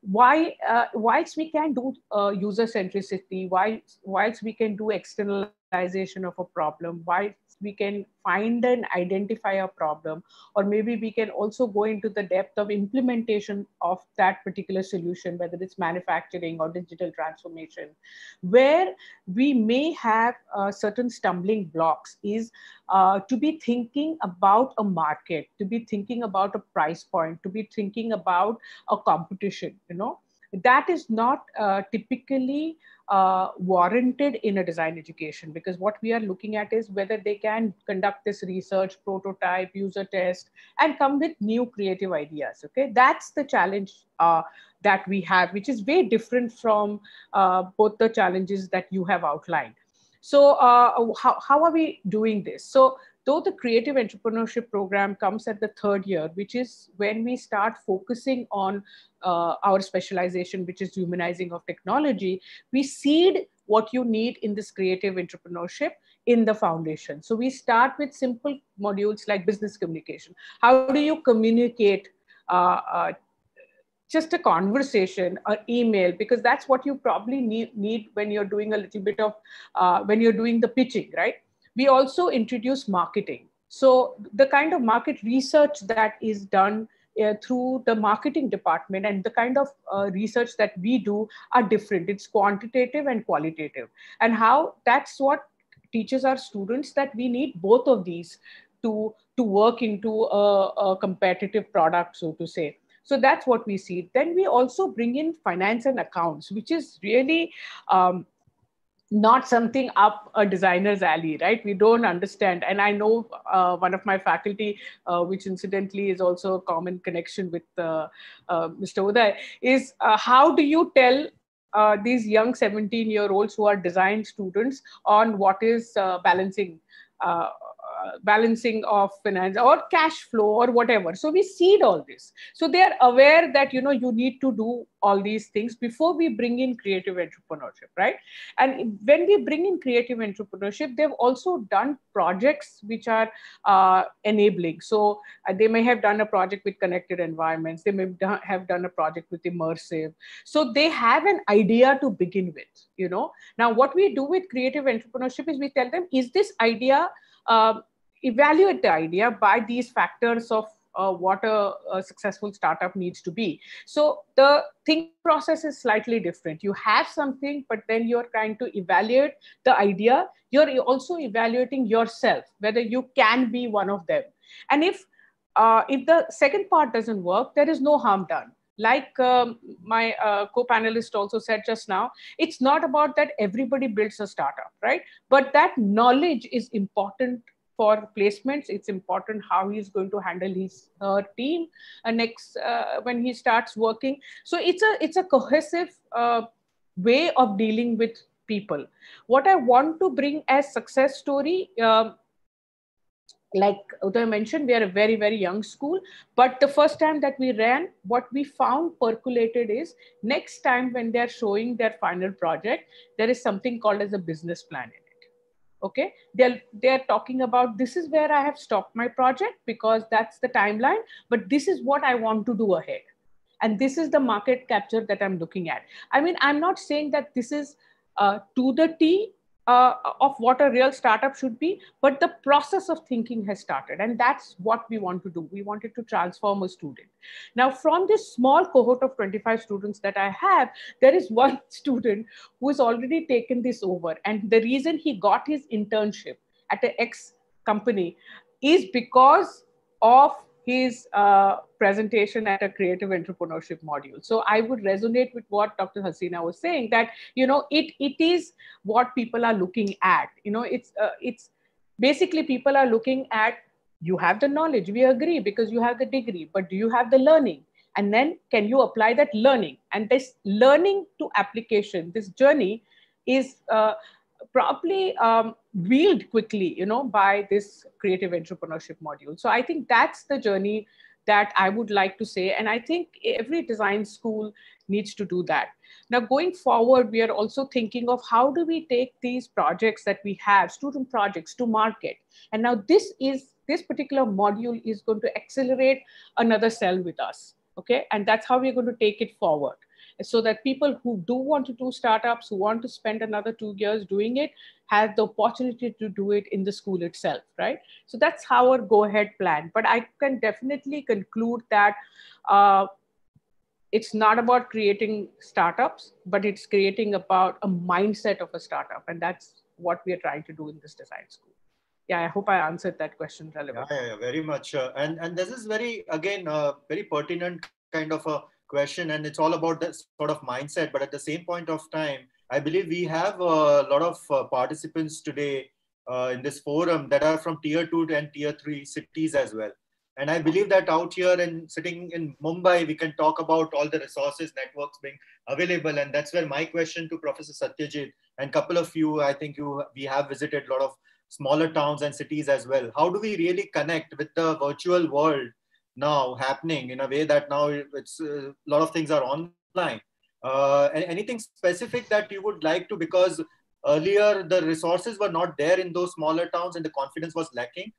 whilst we can do user centricity, whilst we can do external realization of a problem, why we can find and identify a problem, or maybe we can also go into the depth of implementation of that particular solution, whether it's manufacturing or digital transformation. Where we may have certain stumbling blocks is to be thinking about a market, to be thinking about a price point, to be thinking about a competition, that is not typically warranted in a design education, because what we are looking at is whether they can conduct this research, prototype, user test, and come with new creative ideas. Okay, that's the challenge that we have, which is very different from both the challenges that you have outlined. So how are we doing this? So though the creative entrepreneurship program comes at the third year, which is when we start focusing on our specialization, which is humanizing of technology, we seed what you need in this creative entrepreneurship in the foundation. So we start with simple modules like business communication. How do you communicate just a conversation or email, because that's what you probably need when you're doing a little bit of, when you're doing the pitching, right? We also introduce marketing. So the kind of market research that is done through the marketing department and the kind of research that we do are different. It's quantitative and qualitative. And how that's what teaches our students that we need both of these to work into a competitive product, so to say. So that's what we see. Then we also bring in finance and accounts, which is really not something up a designer's alley, right? We don't understand. And I know one of my faculty, which incidentally is also a common connection with Mr. Uday, is how do you tell these young 17-year-olds who are design students on what is balancing of finance or cash flow or whatever. So we seed all this. So they are aware that, you need to do all these things before we bring in creative entrepreneurship, right? And when we bring in creative entrepreneurship, they've also done projects which are enabling. So they may have done a project with connected environments. They may have done a project with immersive. So they have an idea to begin with, Now, what we do with creative entrepreneurship is we tell them, is this idea, evaluate the idea by these factors of what a successful startup needs to be. So the thinking process is slightly different. You have something, but then you're trying to evaluate the idea. You're also evaluating yourself, whether you can be one of them. And if the second part doesn't work, there is no harm done. Like my co-panelist also said just now, it's not about that everybody builds a startup, right? But that knowledge is important for placements. It's important how he's going to handle his team next when he starts working. So it's a cohesive way of dealing with people. What I want to bring as success story, like Uday mentioned, we are a very, very young school, but the first time that we ran, what we found percolated is next time when they're showing their final project, there is something called as a business plan in it. Okay, they're talking about, this is where I have stopped my project because that's the timeline, but this is what I want to do ahead. And this is the market capture that I'm looking at. I mean, I'm not saying that this is to the T of what a real startup should be, but the process of thinking has started. And that's what we want to do. We wanted to transform a student. Now, from this small cohort of 25 students that I have, there is one student who has already taken this over. And the reason he got his internship at an X company is because of his presentation at a creative entrepreneurship module. So I would resonate with what Dr. Hasina was saying, that, it is what people are looking at. It's basically people are looking at, you have the knowledge, we agree, because you have the degree, but do you have the learning? And then can you apply that learning? And this learning to application, this journey is probably wheeled quickly, by this creative entrepreneurship module. So I think that's the journey that I would like to say. And I think every design school needs to do that. Now, going forward, we are also thinking of how do we take these projects that we have, student projects, to market. And now this particular module is going to accelerate another cell with us. Okay. And that's how we're going to take it forward. so that people who do want to do startups, who want to spend another 2 years doing it, have the opportunity to do it in the school itself, right? So that's our go ahead plan. But I can definitely conclude that it's not about creating startups, but it's creating about a mindset of a startup. And that's what we are trying to do in this design school. Yeah, I hope I answered that question relevantly. Yeah, very much. And this is very, again, very pertinent kind of a question. And it's all about that sort of mindset. But at the same point of time, I believe we have a lot of participants today in this forum that are from tier 2 and tier 3 cities as well. And I believe that out here and sitting in Mumbai, we can talk about all the resources, networks being available. And that's where my question to Professor Satyajit and a couple of you, I think we have visited a lot of smaller towns and cities as well. How do we really connect with the virtual world now happening in a way that now it's a lot of things are online? Anything specific that you would like to, because earlier the resources were not there in those smaller towns and the confidence was lacking,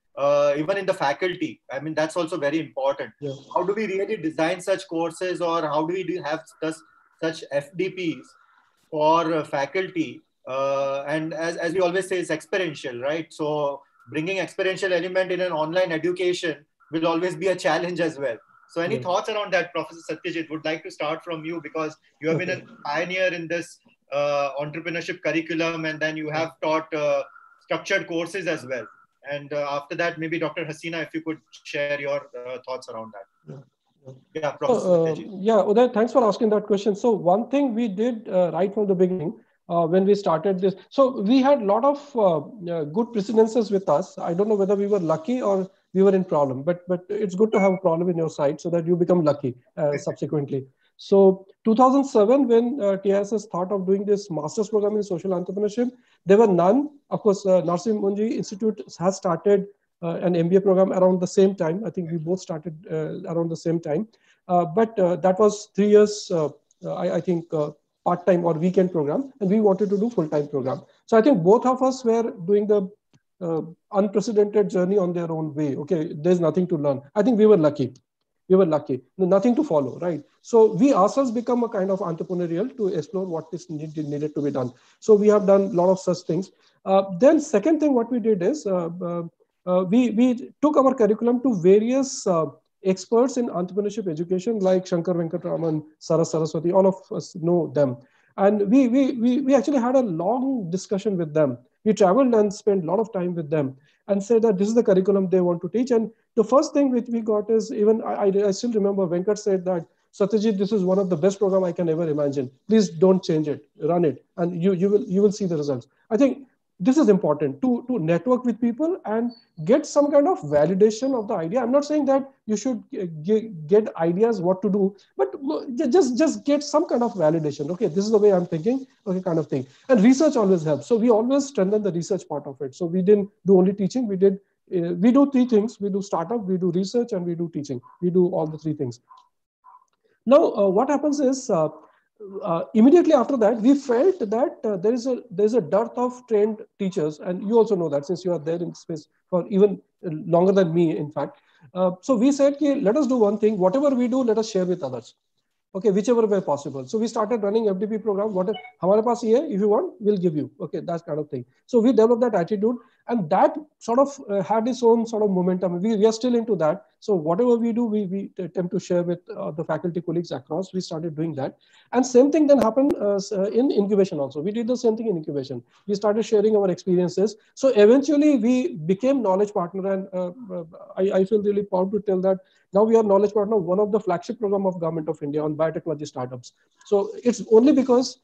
even in the faculty. I mean, that's also very important. Yeah. How do we really design such courses, or how do we have such FDPs for faculty? And as we always say, it's experiential, right? So bringing experiential element in an online education will always be a challenge as well. So any thoughts around that, Professor Satyajit? Would like to start from you, because you have been a pioneer in this entrepreneurship curriculum, and then you have taught structured courses as well. And after that, maybe Dr. Hasina, if you could share your thoughts around that. Yeah, Professor Satyajit. Yeah, Uday, thanks for asking that question. So one thing we did right from the beginning, when we started this, so we had a lot of good precedences with us. I don't know whether we were lucky or we were in problem, but it's good to have a problem in your side so that you become lucky subsequently. So 2007, when TISS thought of doing this master's program in social entrepreneurship, there were none. Of course, Narsee Monjee Institute has started an MBA program around the same time. I think we both started around the same time. But that was 3 years, I think, part-time or weekend program, and we wanted to do full-time program. So I think both of us were doing the unprecedented journey on their own way. Okay, there's nothing to learn. I think we were lucky. We were lucky. Nothing to follow, right? So we ourselves become a kind of entrepreneurial to explore what is needed to be done. So we have done a lot of such things. Then second thing what we did is we took our curriculum to various experts in entrepreneurship education like Shankar Venkataraman, Saras Saraswati, all of us know them. And we actually had a long discussion with them. We traveled and spent a lot of time with them and said that this is the curriculum they want to teach. And the first thing which we got is, even I still remember Venkat said that, Satyajit, this is one of the best program I can ever imagine. Please don't change it, run it, and you will see the results. I think this is important to network with people and get some kind of validation of the idea. I'm not saying that you should get ideas what to do, but just get some kind of validation. Okay, this is the way I'm thinking, okay, kind of thing. And research always helps. So we always strengthen the research part of it. So we didn't do only teaching. We do 3 things. We do startup, we do research, and we do teaching. We do all the 3 things. Now, what happens is, immediately after that, we felt that there is a dearth of trained teachers, and you also know that since you are there in space for even longer than me, in fact. So we said, okay, let us do one thing. Whatever we do, let us share with others. Okay, whichever way possible. So we started running FDP program. What hamare paas ye hai, if you want, we'll give you. Okay, that kind of thing. So we developed that attitude, and that sort of had its own sort of momentum. We are still into that. So whatever we do, we attempt to share with the faculty colleagues across. We started doing that. And same thing then happened in incubation also. We did the same thing in incubation. We started sharing our experiences. So eventually we became knowledge partner, and I feel really proud to tell that now we are knowledge partner, one of the flagship program of Government of India on biotechnology startups. So it's only because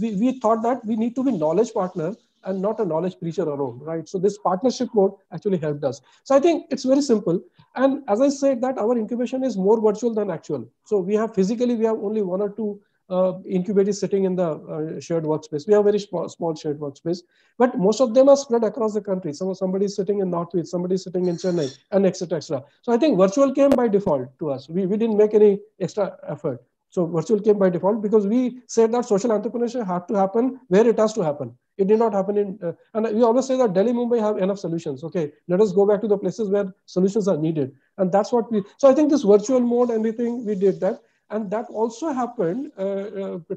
we thought that we need to be knowledge partner and not a knowledge preacher alone, right? So this partnership mode actually helped us. So I think it's very simple. And as I said, that our incubation is more virtual than actual. So we have only 1 or 2 incubators sitting in the shared workspace. We have very small shared workspace, but most of them are spread across the country. Somebody is sitting in Northwich, somebody is sitting in Chennai, and etc. So I think virtual came by default to us. We didn't make any extra effort. So virtual came by default because we said that social entrepreneurship had to happen where it has to happen. It did not happen in, and we always say that Delhi, Mumbai have enough solutions. Okay, let us go back to the places where solutions are needed. And that's what so I think this virtual mode, everything, we did that. And that also happened,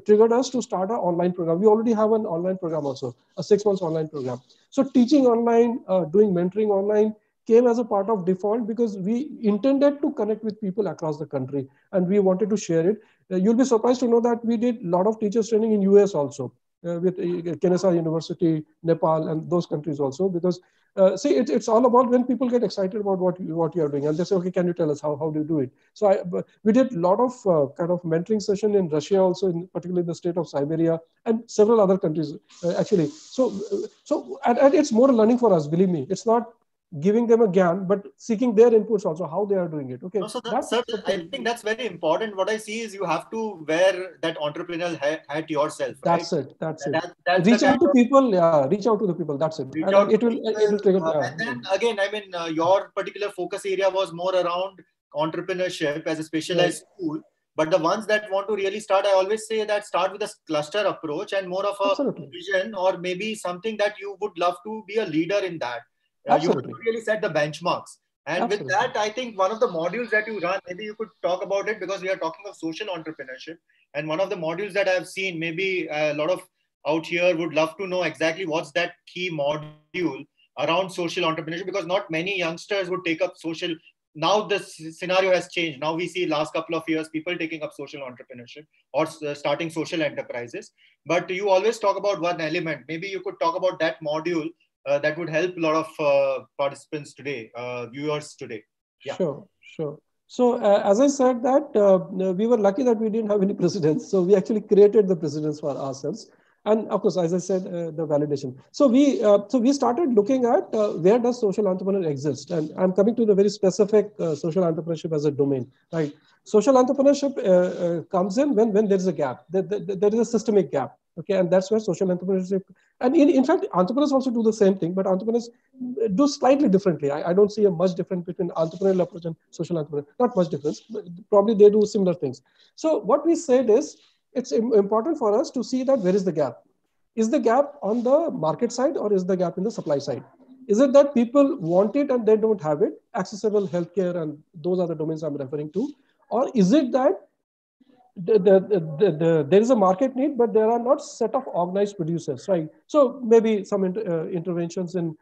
triggered us to start our online program. We already have an online program also, a 6 months online program. So teaching online, doing mentoring online came as a part of default because we intended to connect with people across the country and we wanted to share it. You'll be surprised to know that we did a lot of teachers training in US also. With Kenesa University, Nepal, and those countries also, because see, it's all about when people get excited about what you are doing, and they say, okay, can you tell us how do you do it? So we did a lot of kind of mentoring session in Russia also, in particularly the state of Siberia and several other countries actually. So and it's more learning for us, believe me. It's not giving them a gyan, but seeking their inputs also, how they are doing it. Okay. So I think that's very important. What I see is you have to wear that entrepreneurial hat yourself, right? That's it. That's it. That's reach out to people. Yeah, reach out to the people. That's it. And it will trigger. And then again, I mean, your particular focus area was more around entrepreneurship as a specialized school. But the ones that want to really start, I always say that start with a cluster approach and more of a vision, or maybe something that you would love to be a leader in that. You have to really set the benchmarks. And with that, I think one of the modules that you run, maybe you could talk about it, because we are talking of social entrepreneurship. And one of the modules that I've seen, maybe a lot of out here would love to know exactly what's that key module around social entrepreneurship, because not many youngsters would take up social. Now the scenario has changed. Now we see last couple of years, people taking up social entrepreneurship or starting social enterprises. But you always talk about one element. Maybe you could talk about that module that would help a lot of participants today, viewers today. Yeah. Sure. So as I said that we were lucky that we didn't have any precedents. So we actually created the precedents for ourselves. And of course, as I said, the validation. So we started looking at where does social entrepreneur exist? And I'm coming to the very specific social entrepreneurship as a domain, right? Social entrepreneurship comes in when there is a gap. There is a systemic gap. Okay, and that's where social entrepreneurship, and in fact, entrepreneurs also do the same thing, but entrepreneurs do slightly differently. I don't see a much difference between entrepreneurial approach and social entrepreneur. Not much difference. Probably they do similar things. So what we said is, it's important for us to see that where is the gap. Is the gap on the market side or is the gap in the supply side? Is it that people want it and they don't have it? Accessible healthcare, and those are the domains I'm referring to. Or is it that there is a market need, but there are not set of organized producers, right? So maybe some interventions in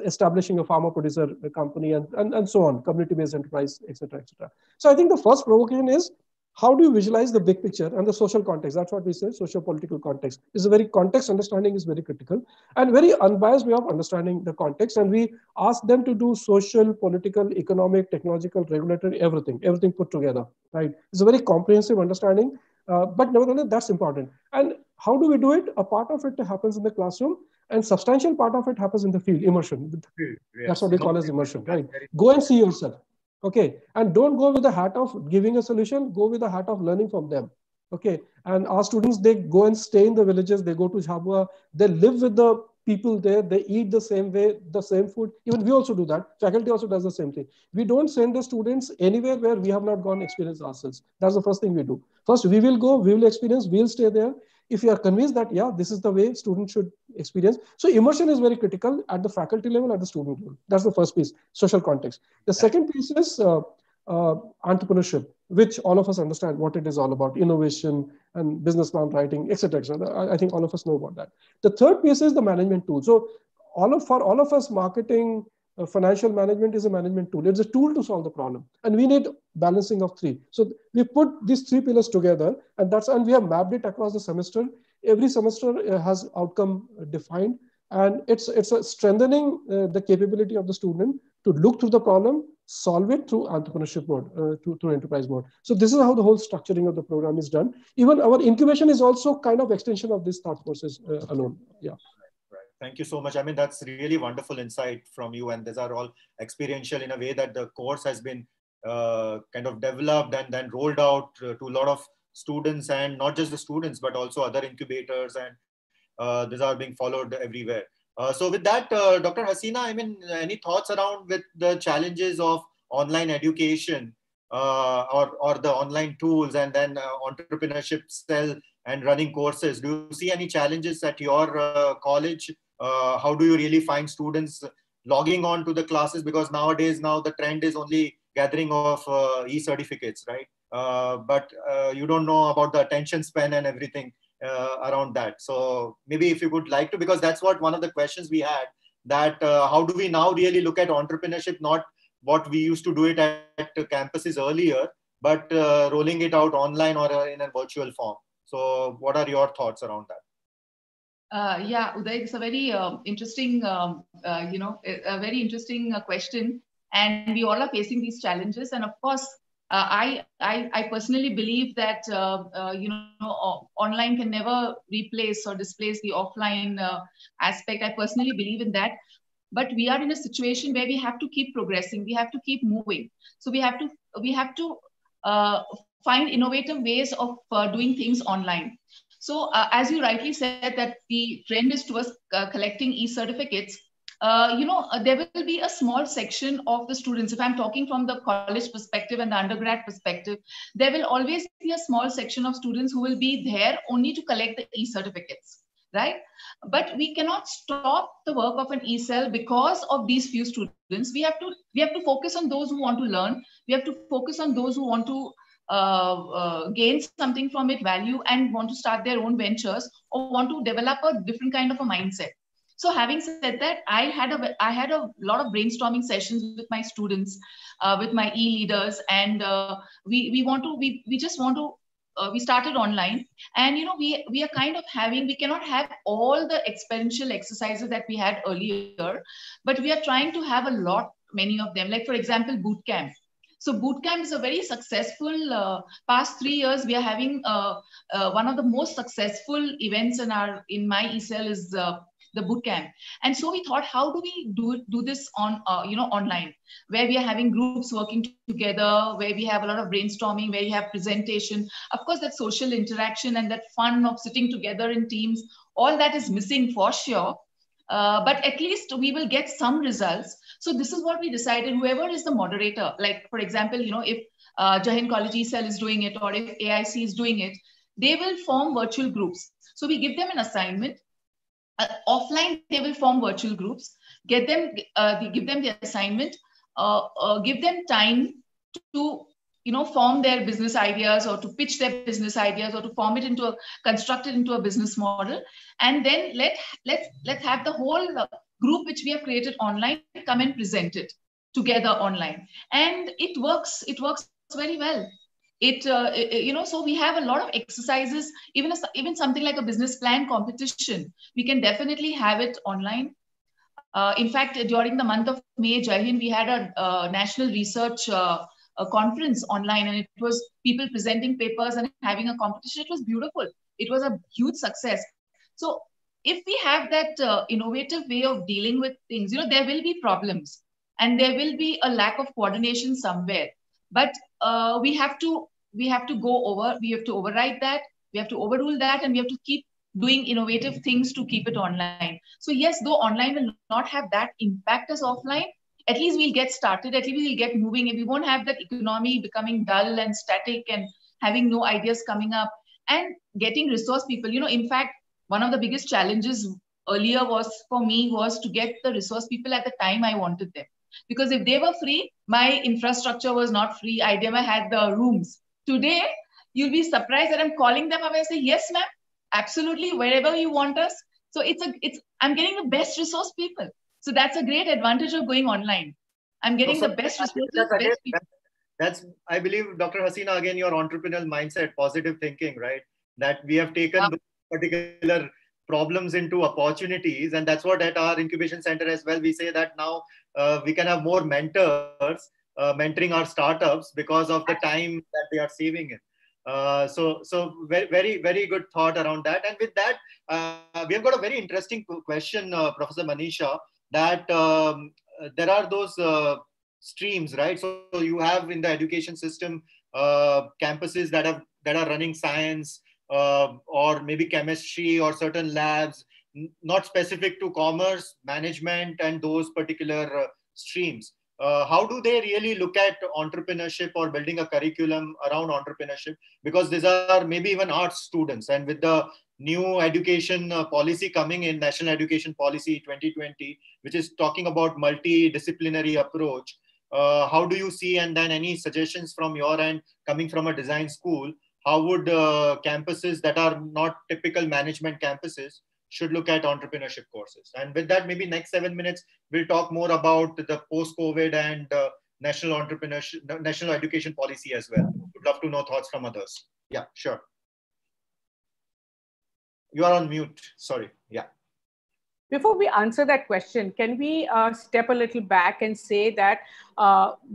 establishing a farmer producer company and so on, community-based enterprise, etc., etc. So I think the first provocation is, how do you visualize the big picture and the social context? That's what we say, socio-political context. Is a very context understanding is very critical, and very unbiased way of understanding the context. And we ask them to do social, political, economic, technological, regulatory, everything put together, right? It's a very comprehensive understanding, but nevertheless, that's important. And how do we do it? A part of it happens in the classroom, and substantial part of it happens in the field, immersion. That's what we call as immersion, right? Go and see yourself. Okay, and don't go with the hat of giving a solution, go with the hat of learning from them. Okay, and our students, they go and stay in the villages, they go to Jhabua, they live with the people there, they eat the same way, the same food. Even we also do that. Faculty also does the same thing. We don't send the students anywhere where we have not gone experience ourselves. That's the first thing we do. First, we will go, we will experience, we'll stay there. If you are convinced that, yeah, this is the way students should experience. So immersion is very critical at the faculty level, at the student level. That's the first piece, social context. The second piece is entrepreneurship, which all of us understand what it is all about, innovation and business plan writing, etc. I think all of us know about that. The third piece is the management tool. So for all of us, marketing, financial management is a management tool. It's a tool to solve the problem. And we need balancing of three. So we put these three pillars together, and we have mapped it across the semester. Every semester has outcome defined, and it's a strengthening the capability of the student to look through the problem, solve it through entrepreneurship mode, through enterprise mode. So this is how the whole structuring of the program is done. Even our incubation is also kind of extension of this thought process alone. Yeah. Thank you so much. I mean, that's really wonderful insight from you. And these are all experiential in a way that the course has been kind of developed and then rolled out to a lot of students, and not just the students, but also other incubators. And these are being followed everywhere. So with that, Dr. Hasina, I mean, any thoughts around with the challenges of online education or the online tools, and then entrepreneurship cell and running courses? Do you see any challenges at your college? How do you really find students logging on to the classes? Because nowadays, now the trend is only gathering of e-certificates, right? but you don't know about the attention span and everything around that. So maybe if you would like to, because that's what one of the questions we had, that how do we now really look at entrepreneurship, not what we used to do it at campuses earlier, but rolling it out online or in a virtual form. So what are your thoughts around that? Yeah, Uday, it's a very interesting, a very interesting question. And we all are facing these challenges. And of course, I personally believe that, online can never replace or displace the offline aspect. I personally believe in that. But we are in a situation where we have to keep progressing. We have to keep moving. So we have to find innovative ways of doing things online. So as you rightly said that the trend is towards collecting e-certificates, there will be a small section of the students. If I'm talking from the college perspective and the undergrad perspective, there will always be a small section of students who will be there only to collect the e-certificates, right? But we cannot stop the work of an e-cell because of these few students. We have to focus on those who want to learn. We have to focus on those who want to gain something from it, value, and want to start their own ventures or want to develop a different kind of a mindset. So having said that, I had a lot of brainstorming sessions with my students, with my e-leaders, and we started online, and we are kind of we cannot have all the experiential exercises that we had earlier, but we are trying to have many of them. Like for example, boot camp. So bootcamp is a very successful, past 3 years, we are having one of the most successful events in my ECL is the bootcamp. And so we thought, how do we do this online, where we are having groups working together, where we have a lot of brainstorming, where you have presentation. Of course, that social interaction and that fun of sitting together in teams, all that is missing for sure. But at least we will get some results. So this is what we decided. Whoever is the moderator, like for example, if Jai Hind College ECell is doing it, or if AIC is doing it, they will form virtual groups. So we give them an assignment. Offline, they will form virtual groups. Give them the assignment. Give them time to form their business ideas, or to pitch their business ideas, or to construct it into a business model. And then let's have the whole group which we have created online come and present it together online. And it works very well. So we have a lot of exercises, even something like a business plan competition, we can definitely have it online. In fact, during the month of May, Jai Hind, we had a national research a conference online, and it was people presenting papers and having a competition. It was beautiful. It was a huge success. So if we have that innovative way of dealing with things, there will be problems and there will be a lack of coordination somewhere. But we have to override that. We have to overrule that, and we have to keep doing innovative things to keep it online. So yes, though online will not have that impact as offline, at least we'll get started, at least we'll get moving, and we won't have that economy becoming dull and static and having no ideas coming up, and getting resource people. In fact, one of the biggest challenges earlier for me was to get the resource people at the time I wanted them. Because if they were free, my infrastructure was not free. I never had the rooms. Today, you'll be surprised that I'm calling them up and I say, yes, ma'am, absolutely, wherever you want us. So I'm getting the best resource people. So that's a great advantage of going online. I'm getting the best resources, best people. That's, I believe, Dr. Hasina, again, your entrepreneurial mindset, positive thinking, right? That we have taken those particular problems into opportunities. And that's what at our incubation center as well, we say that now we can have more mentors mentoring our startups because of the time that they are saving it. So very, very, very good thought around that. And with that, we have got a very interesting question, Professor Manisha, that there are those streams, right? So you have in the education system campuses that are running science or maybe chemistry or certain labs, not specific to commerce, management, and those particular streams. How do they really look at entrepreneurship or building a curriculum around entrepreneurship? Because these are maybe even arts students, and with the new education policy coming in, National Education Policy 2020, which is talking about multidisciplinary approach, how do you see, and then any suggestions from your end coming from a design school, how would campuses that are not typical management campuses should look at entrepreneurship courses? And with that, maybe next 7 minutes, we'll talk more about the post-COVID and national entrepreneurship, national education policy as well. Would love to know thoughts from others. Yeah, sure. You are on mute. Sorry. Yeah. Before we answer that question, can we step a little back and say that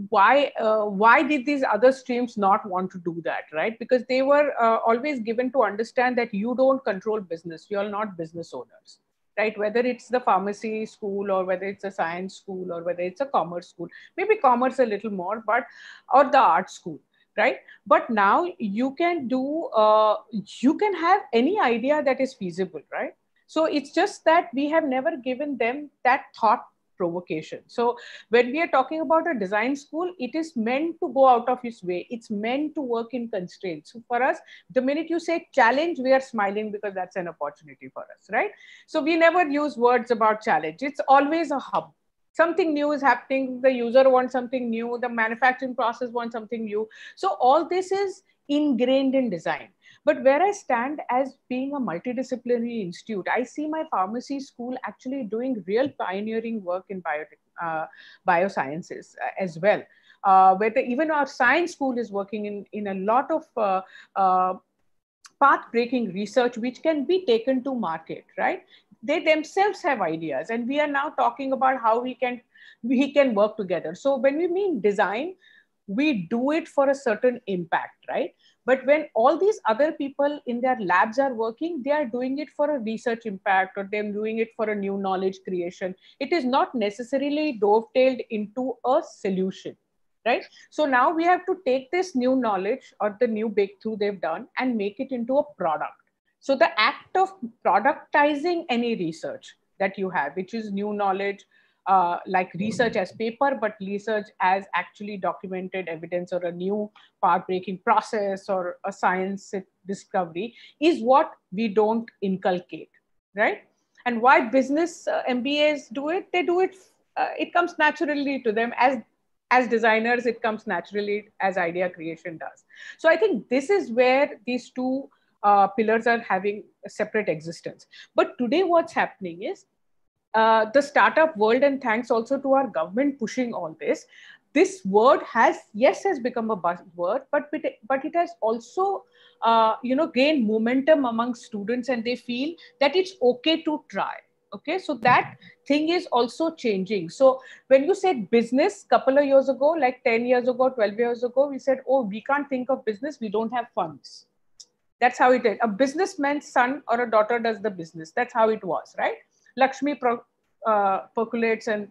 why did these other streams not want to do that, right? Because they were always given to understand that you don't control business. You are not business owners, right? Whether it's the pharmacy school or whether it's a science school or whether it's a commerce school, maybe commerce a little more, but or the art school, right? But now you can do, you can have any idea that is feasible, right? So it's just that we have never given them that thought provocation. So when we are talking about a design school, it is meant to go out of its way. It's meant to work in constraints. So for us, the minute you say challenge, we are smiling because that's an opportunity for us, right? So we never use words about challenge. It's always a hub. Something new is happening. The user wants something new. The manufacturing process wants something new. So all this is ingrained in design. But where I stand as being a multidisciplinary institute, I see my pharmacy school actually doing real pioneering work in biosciences as well. Even our science school is working in a lot of path-breaking research, which can be taken to market, right? They themselves have ideas, and we are now talking about how we can work together. So when we mean design, we do it for a certain impact, right? But when all these other people in their labs are working, they are doing it for a research impact, or they're doing it for a new knowledge creation. It is not necessarily dovetailed into a solution, right? So now we have to take this new knowledge or the new breakthrough they've done and make it into a product. So the act of productizing any research that you have, which is new knowledge, like research as paper, but research as actually documented evidence or a new path-breaking process or a science discovery, is what we don't inculcate, right? And why business MBAs do it? They do it, it comes naturally to them. As designers, it comes naturally as idea creation does. So I think this is where these two pillars are having a separate existence. But today what's happening is, the startup world, and thanks also to our government pushing all this, this word has become a buzzword, but it has also gained momentum among students, and they feel that it's okay to try. Okay, so that thing is also changing. So when you said business couple of years ago, like 10 years ago, 12 years ago, we said, oh, we can't think of business, we don't have funds. That's how it is. A businessman's son or a daughter does the business. That's how it was, right? Lakshmi percolates and,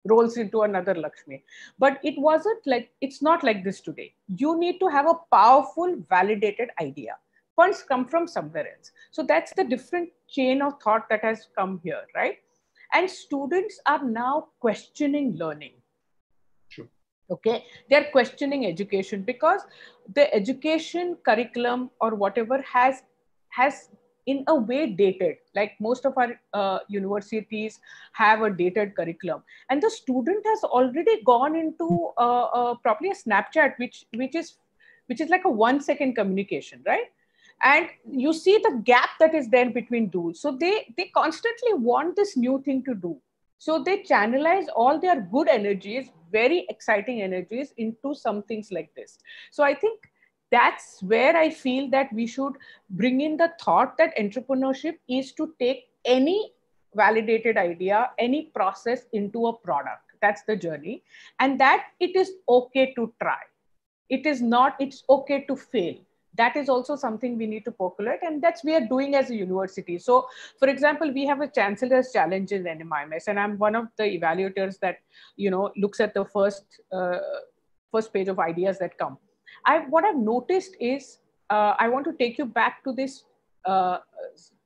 rolls into another Lakshmi. But it wasn't like, it's not like this today. You need to have a powerful, validated idea. Funds come from somewhere else. So that's the different chain of thought that has come here, right? And students are now questioning learning. True. Okay, they're questioning education, because the education curriculum or whatever has in a way dated. Like most of our universities have a dated curriculum, and the student has already gone into probably a Snapchat, which is like a 1 second communication, right? And you see the gap that is there between dudes. So they constantly want this new thing to do. So they channelize all their good energies, very exciting energies, into some things like this. So I think that's where I feel that we should bring in the thought that entrepreneurship is to take any validated idea, any process into a product. That's the journey. And that it is okay to try. It is not, it's okay to fail. That is also something we need to percolate, and that's we are doing as a university. So for example, we have a chancellor's challenge in NMIMS, and I'm one of the evaluators that looks at the first page of ideas that come. What I've noticed is, I want to take you back to this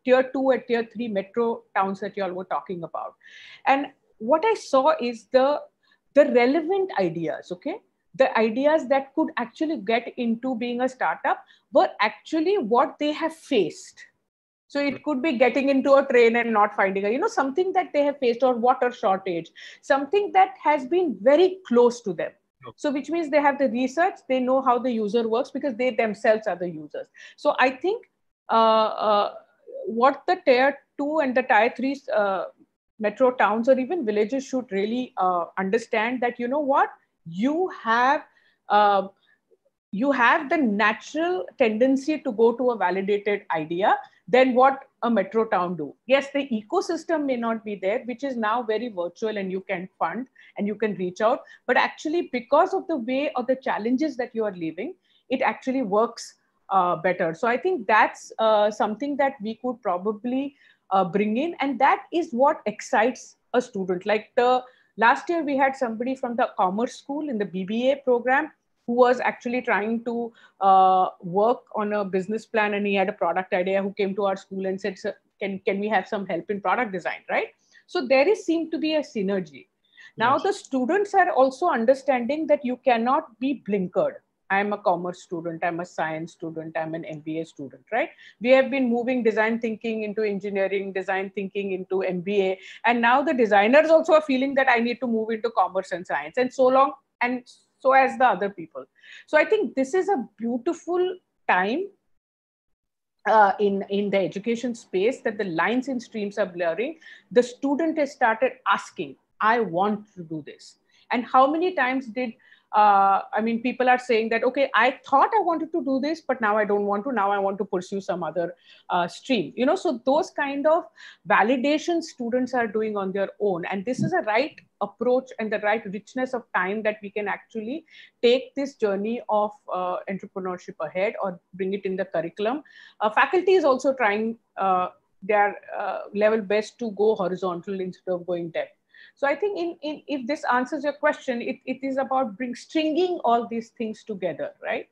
tier 2 and tier 3 metro towns that you all were talking about. And what I saw is the relevant ideas, okay? The ideas that could actually get into being a startup were actually what they have faced. So it could be getting into a train and not finding something that they have faced, or water shortage, something that has been very close to them. So which means they have the research, they know how the user works because they themselves are the users. So I think what the tier 2 and the tier 3 metro towns or even villages should really understand that, you have the natural tendency to go to a validated idea than what a metro town do. Yes, the ecosystem may not be there, which is now very virtual, and you can fund and you can reach out. But actually, because of the way or the challenges that you are living, it actually works better. So I think that's something that we could probably bring in. And that is what excites a student. Like last year, we had somebody from the commerce school in the BBA program who was actually trying to work on a business plan, and he had a product idea, who came to our school and said, "Sir, can we have some help in product design?" Right? So there is seemed to be a synergy. Now the students are also understanding that you cannot be blinkered. I'm a commerce student, I'm a science student, I'm an MBA student, right? We have been moving design thinking into engineering, design thinking into MBA. And now the designers also are feeling that I need to move into commerce and science, and so long, and so as the other people. So I think this is a beautiful time in the education space, that the lines and streams are blurring. The student has started asking, I want to do this. And how many times did people are saying that, okay, I thought I wanted to do this, but now I don't want to. Now I want to pursue some other stream. So those kind of validation students are doing on their own. And this is a right approach and the right richness of time that we can actually take this journey of entrepreneurship ahead, or bring it in the curriculum. Faculty is also trying their level best to go horizontal instead of going depth. So I think if this answers your question, it is about stringing all these things together, right?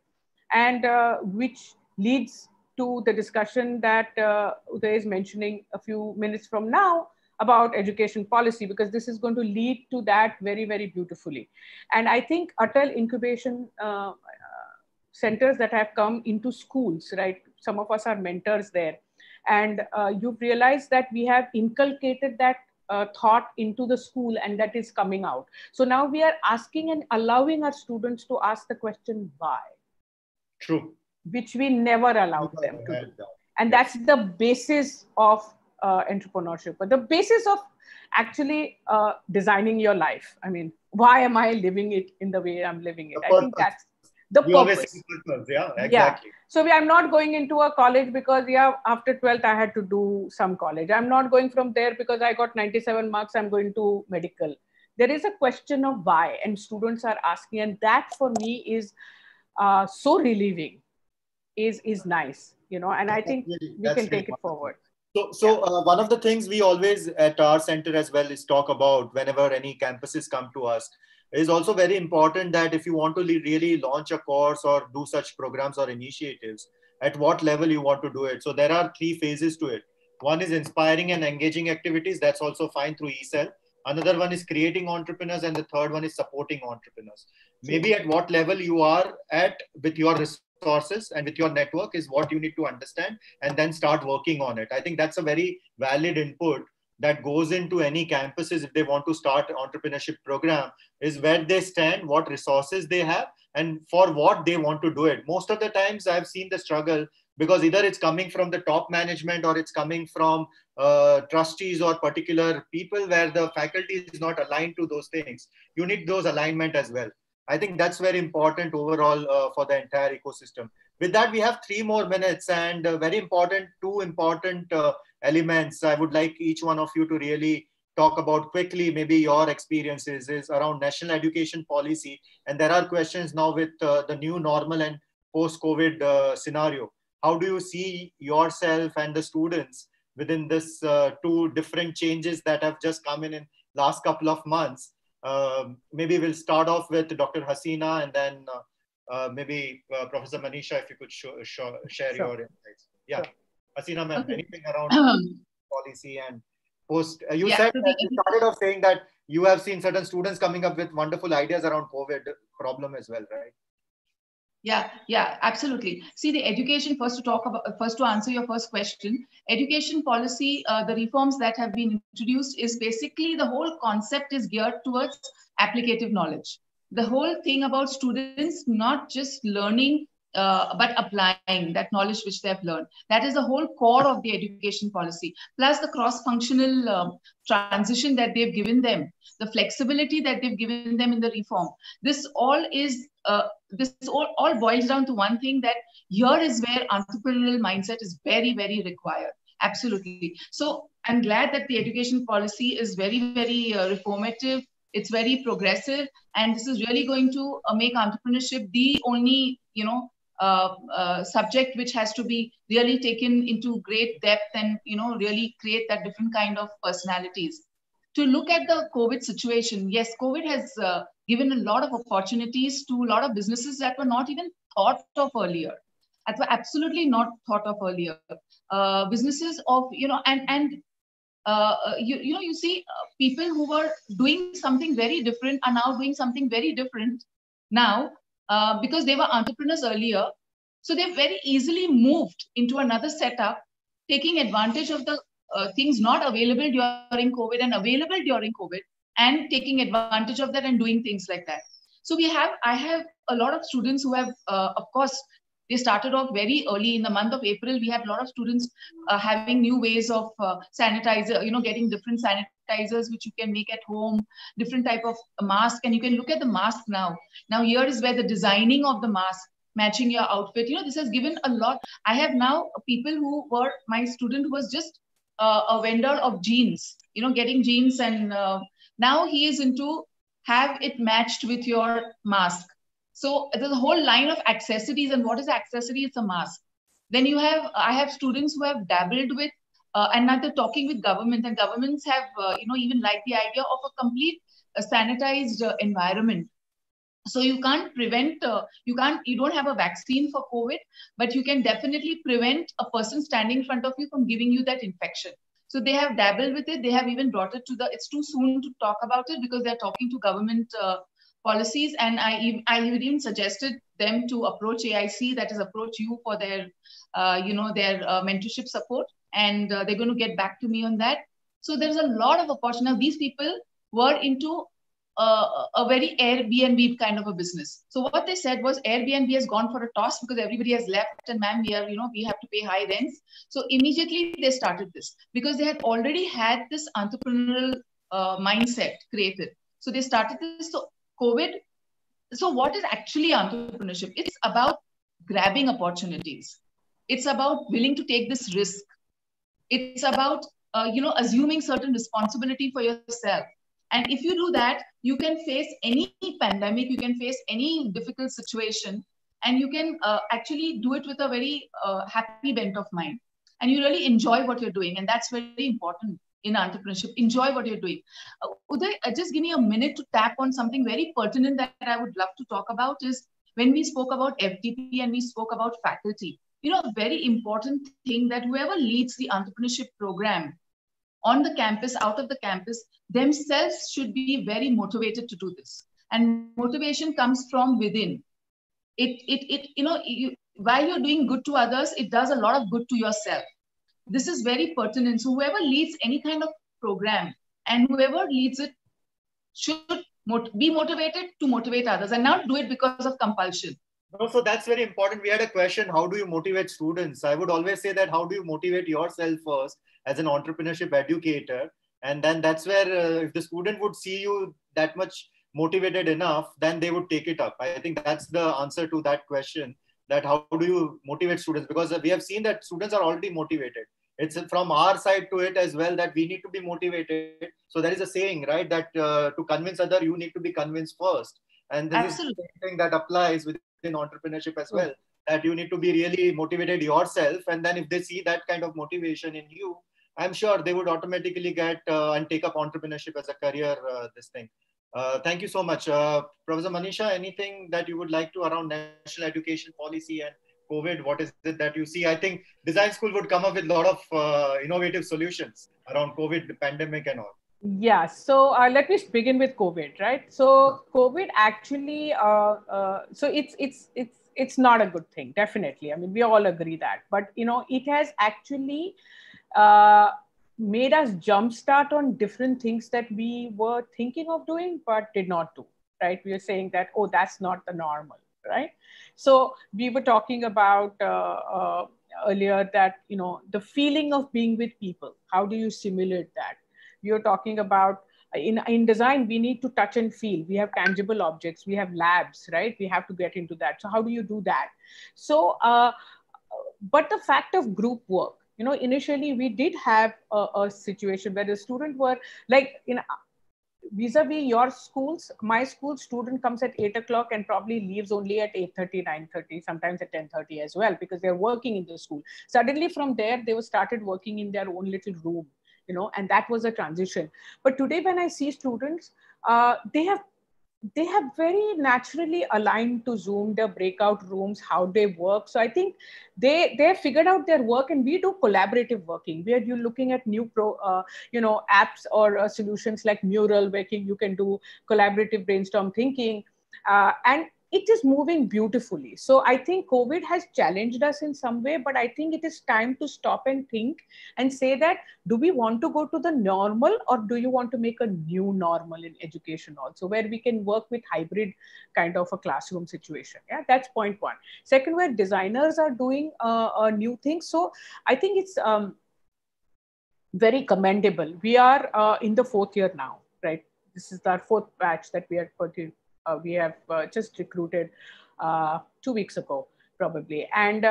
And which leads to the discussion that Uday is mentioning a few minutes from now about education policy, because this is going to lead to that very, very beautifully. And I think Atal incubation centers that have come into schools, right? Some of us are mentors there. And you've realized that we have inculcated that thought into the school, and that is coming out. So now we are asking and allowing our students to ask the question, why? True. Which we never allowed them to do. And that's the basis of entrepreneurship, but the basis of actually designing your life. I mean, why am I living it in the way I'm living it? I think that's the purpose. Yeah, exactly. Yeah. So I'm not going into a college because after 12th I had to do some college. I'm not going from there because I got 97 marks, I'm going to medical. There is a question of why, and students are asking, and that for me is so relieving, is nice, and I think we can take it forward. So one of the things we always at our center as well is talk about whenever any campuses come to us, is also very important that if you want to really launch a course or do such programs or initiatives, at what level you want to do it. So there are 3 phases to it. One is inspiring and engaging activities. That's also fine through eCell. Another one is creating entrepreneurs. And the third one is supporting entrepreneurs. Maybe at what level you are at with your resources and with your network is what you need to understand, and then start working on it. I think that's a very valid input that goes into any campuses if they want to start an entrepreneurship program, is where they stand, what resources they have, and for what they want to do it. Most of the times I've seen the struggle because either it's coming from the top management or it's coming from trustees or particular people where the faculty is not aligned to those things. You need those alignment as well. I think that's very important overall for the entire ecosystem. With that, we have 3 more minutes, and very important, 2 important elements I would like each one of you to really talk about quickly. Maybe your experiences is around national education policy. And there are questions now with the new normal and post-COVID scenario. How do you see yourself and the students within this 2 different changes that have just come in last couple of months? Maybe we'll start off with Dr. Hasina, and then maybe Professor Manisha, if you could share your insights. Yeah. Sure. Hasina, ma'am, anything around policy and post? You said that you started off saying that you have seen certain students coming up with wonderful ideas around COVID problem as well, right? Yeah, absolutely. See, the education, first to answer your first question, education policy, the reforms that have been introduced is basically the whole concept is geared towards applicative knowledge. The whole thing about students not just learning, but applying that knowledge which they have learned. That is the whole core of the education policy. Plus the cross-functional transition that they've given them, the flexibility that they've given them in the reform. This all is this all boils down to one thing, that here is where entrepreneurial mindset is very, very required. Absolutely. So I'm glad that the education policy is very, very reformative. It's very progressive, and this is really going to make entrepreneurship the only, subject which has to be really taken into great depth, and really create that different kind of personalities. To look at the COVID situation, yes, COVID has given a lot of opportunities to a lot of businesses that were not even thought of earlier, that were absolutely not thought of earlier. Businesses of, you see people who were doing something very different are now doing something very different now, because they were entrepreneurs earlier. So they've very easily moved into another setup, taking advantage of the things not available during COVID and available during COVID, and taking advantage of that and doing things like that. So I have a lot of students who have, of course, they started off very early in the month of April. We had a lot of students having new ways of sanitizer, getting different sanitizers which you can make at home, different type of mask, and you can look at the mask now. Now here is where the designing of the mask, matching your outfit, this has given a lot. I have now people who were my student who was just a vendor of jeans, getting jeans, and now he is into have it matched with your mask. So there's a whole line of accessories, and what is accessory? It's a mask. Then I have students who have dabbled with, and now they're talking with government, and governments have, even like the idea of a complete sanitized environment. So you can't prevent, you don't have a vaccine for COVID, but you can definitely prevent a person standing in front of you from giving you that infection. So they have dabbled with it. They have even brought it to it's too soon to talk about it because they're talking to government policies. And I even suggested them to approach AIC, that is approach you for their, their mentorship support. And they're going to get back to me on that. So there's a lot of opportunity. Now, these people were into a very Airbnb kind of a business. So what they said was Airbnb has gone for a toss because everybody has left, and ma'am, we have to pay high rents. So immediately they started this because they had already had this entrepreneurial mindset created. So they started this. So COVID. So what is actually entrepreneurship? It's about grabbing opportunities. It's about willing to take this risk. It's about assuming certain responsibility for yourself. And if you do that, you can face any pandemic, you can face any difficult situation, and you can actually do it with a very happy bent of mind. And you really enjoy what you're doing. And that's very important in entrepreneurship. Enjoy what you're doing. Uday, just give me a minute to tap on something very pertinent that I would love to talk about is when we spoke about FDP and we spoke about faculty. A very important thing that whoever leads the entrepreneurship program on the campus, out of the campus, themselves should be very motivated to do this. And motivation comes from within. While you're doing good to others, it does a lot of good to yourself. This is very pertinent. So whoever leads any kind of program and whoever leads it should be motivated to motivate others and not do it because of compulsion. No, so that's very important. We had a question, how do you motivate students? I would always say that how do you motivate yourself first as an entrepreneurship educator? And then that's where if the student would see you that much motivated enough, then they would take it up. I think that's the answer to that question, that how do you motivate students? Because we have seen that students are already motivated. It's from our side to it as well that we need to be motivated. So there is a saying, right, that to convince others, you need to be convinced first. And this Absolutely. Is the same thing that applies within entrepreneurship as well, that you need to be really motivated yourself. And then if they see that kind of motivation in you, I'm sure they would automatically get and take up entrepreneurship as a career, this thing. Thank you so much. Professor Manisha, anything that you would like to around national education policy and COVID? What is it that you see? I think Design School would come up with a lot of innovative solutions around COVID, the pandemic and all. Yeah, so let me begin with COVID, right? So COVID actually, so it's it's not a good thing, definitely. I mean, we all agree that. But, you know, it has actually made us jumpstart on different things that we were thinking of doing, but did not do, right? We were saying that, oh, that's not the normal, right? So we were talking about earlier that, you know, the feeling of being with people, how do you simulate that? We were talking about in design, we need to touch and feel. We have tangible objects, we have labs, right? We have to get into that. So how do you do that? So, but the fact of group work, you know, initially we did have a situation where the students were like, you know, vis-a-vis your schools, my school student comes at 8 o'clock and probably leaves only at 8:30, 9:30, sometimes at 10:30 as well, because they're working in the school. Suddenly from there, they were started working in their own little room, you know, and that was a transition. But today when I see students, they have very naturally aligned to Zoom, their breakout rooms, how they work. So I think they figured out their work, and we do collaborative working where you're looking at new apps or solutions like Mural, where you can do collaborative brainstorm thinking, and it is moving beautifully. So I think COVID has challenged us in some way, but I think it is time to stop and think and say that, do we want to go to the normal, or do you want to make a new normal in education also, where we can work with hybrid kind of a classroom situation? Yeah, that's point one. Second, where designers are doing new things. So I think it's very commendable. We are in the fourth year now, right? This is our fourth batch that we are putting. We have just recruited 2 weeks ago, probably. And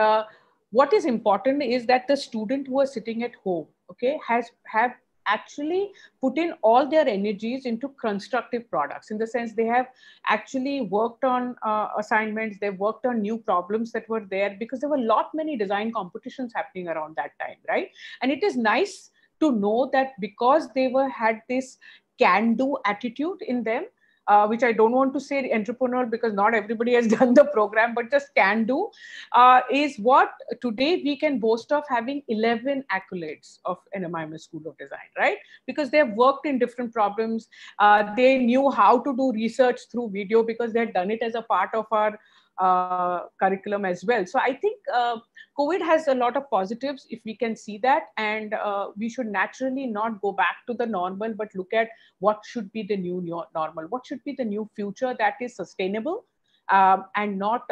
what is important is that the student who are sitting at home, okay, have actually put in all their energies into constructive products, in the sense they have actually worked on assignments, they've worked on new problems that were there, because there were many design competitions happening around that time, right? And it is nice to know that because they had this can-do attitude in them, which I don't want to say entrepreneur, because not everybody has done the program, but just can do, is what today we can boast of having 11 accolades of NMIMS School of Design, right? Because they have worked in different problems. They knew how to do research through video, because they had done it as a part of our curriculum as well. So I think COVID has a lot of positives, if we can see that, and we should naturally not go back to the normal, but look at what should be the new normal, what should be the new future that is sustainable and not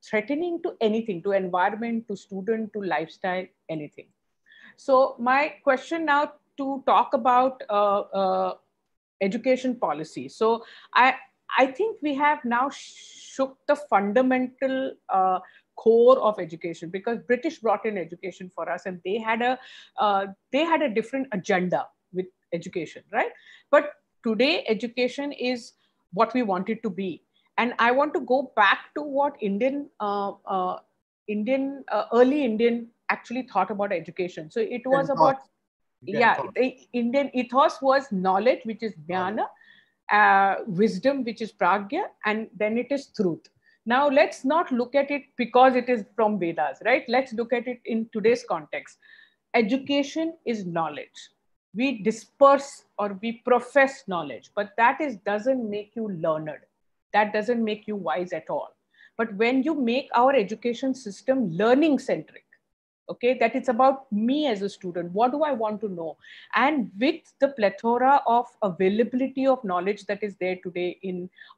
threatening to anything, to environment, to student, to lifestyle, anything. So my question now to talk about education policy. So I think we have now shook the fundamental core of education, because British brought in education for us, and they had a different agenda with education, right? But today education is what we want it to be. And I want to go back to what early Indian actually thought about education. So it was about, the Indian ethos was knowledge, which is jnana, wisdom, which is pragya, and then it is truth. Now, let's not look at it because it is from Vedas, right? Let's look at it in today's context. Education is knowledge. We disperse or we profess knowledge, but that doesn't make you learned. That doesn't make you wise at all. But when you make our education system learning centric, okay, that it's about me as a student, what do I want to know? And with the plethora of availability of knowledge that is there today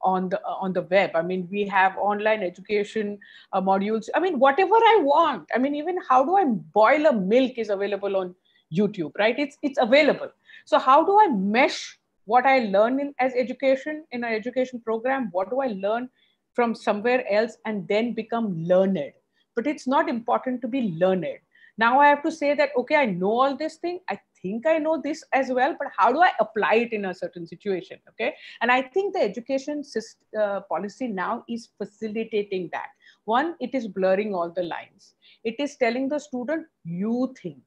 on the web, I mean, we have online education modules, I mean, whatever I want. I mean, even how do I boil a milk is available on YouTube, right? It's available. So how do I mesh what I learn as education in an education program? What do I learn from somewhere else and then become learned? But it's not important to be learned. Now I have to say that, okay, I know all this thing. I think I know this as well, but how do I apply it in a certain situation? Okay. And I think the education policy now is facilitating that. One, it is blurring all the lines. It is telling the student, you think.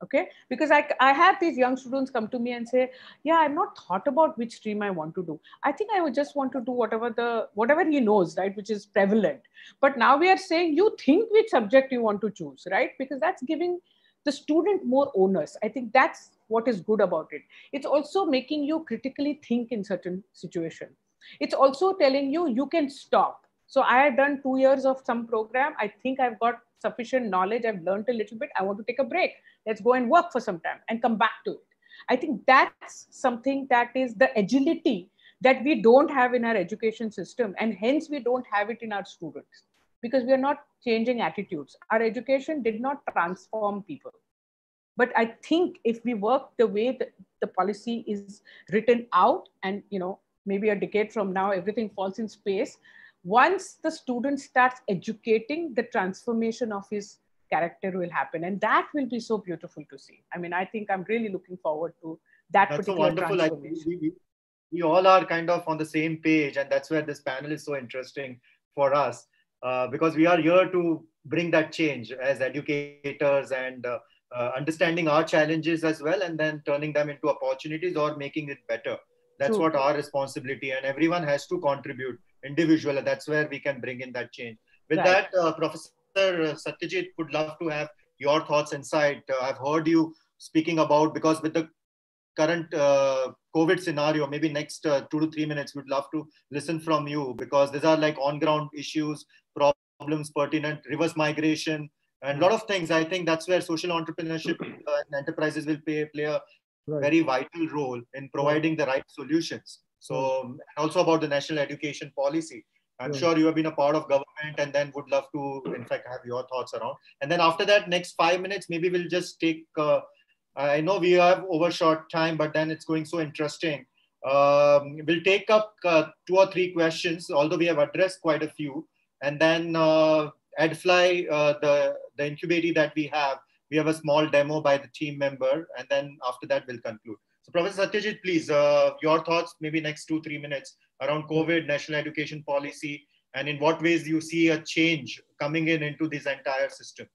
Okay, because I have these young students come to me and say, yeah, I've not thought about which stream I want to do. I think I would just want to do whatever he knows, right, which is prevalent. But now we are saying, you think which subject you want to choose, right? Because that's giving the student more onus. I think that's what is good about it. It's also making you critically think in certain situations. It's also telling you, you can stop. So I had done 2 years of some program. I think I've got sufficient knowledge. I've learned a little bit. I want to take a break. Let's go and work for some time and come back to it. I think that's something that is the agility that we don't have in our education system, and hence we don't have it in our students, because we are not changing attitudes. Our education did not transform people. But I think if we work the way that the policy is written out, and maybe a decade from now everything falls in space, once the student starts educating, the transformation of his character will happen, and that will be so beautiful to see. I mean, I think I'm really looking forward to that. That's particular so wonderful. Transformation. We all are kind of on the same page, and that's where this panel is so interesting for us, because we are here to bring that change as educators and understanding our challenges as well, and then turning them into opportunities or making it better. That's True. What our responsibility, and everyone has to contribute individually. That's where we can bring in that change. With right. that, Professor Satyajit, would love to have your thoughts inside. I've heard you speaking about, because with the current COVID scenario, maybe next 2 to 3 minutes, we'd love to listen from you, because these are like on-ground issues, problems pertinent, reverse migration, and a lot of things. I think that's where social entrepreneurship and enterprises will play a right. very vital role in providing the right solutions. So also about the national education policy. I'm sure you have been a part of government, and then would love to, in fact, have your thoughts around. And then after that, next 5 minutes, maybe we'll just take, I know we have overshot time, but then it's going so interesting. We'll take up 2 or 3 questions, although we have addressed quite a few. And then EdFly, the incubator that we have a small demo by the team member, and then after that we'll conclude. So Professor Satyajit, please, your thoughts, maybe next 2-3 minutes around COVID, national education policy, and in what ways you see a change coming into this entire system.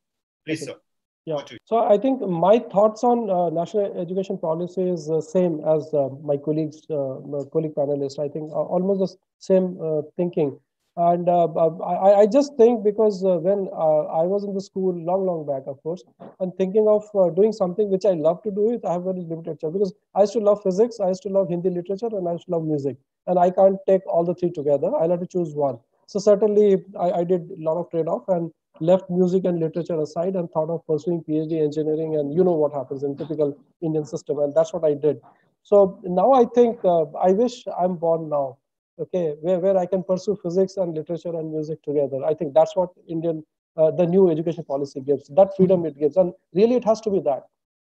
Please, okay. Sir. Yeah. So I think my thoughts on national education policy is the same as my colleague panelists. I think almost the same thinking. And I just think, because when I was in the school long back, of course, and thinking of doing something which I love to do, I have very limited choice, because I used to love physics, I used to love Hindi literature, and I used to love music. And I can't take all the 3 together. I'll have to choose one. So certainly I did a lot of trade-off and left music and literature aside and thought of pursuing PhD engineering, and you know what happens in typical Indian system, and that's what I did. So now I think I wish I'm born now. Okay, where I can pursue physics and literature and music together. I think that's what the new education policy gives, that freedom it gives. And really it has to be that.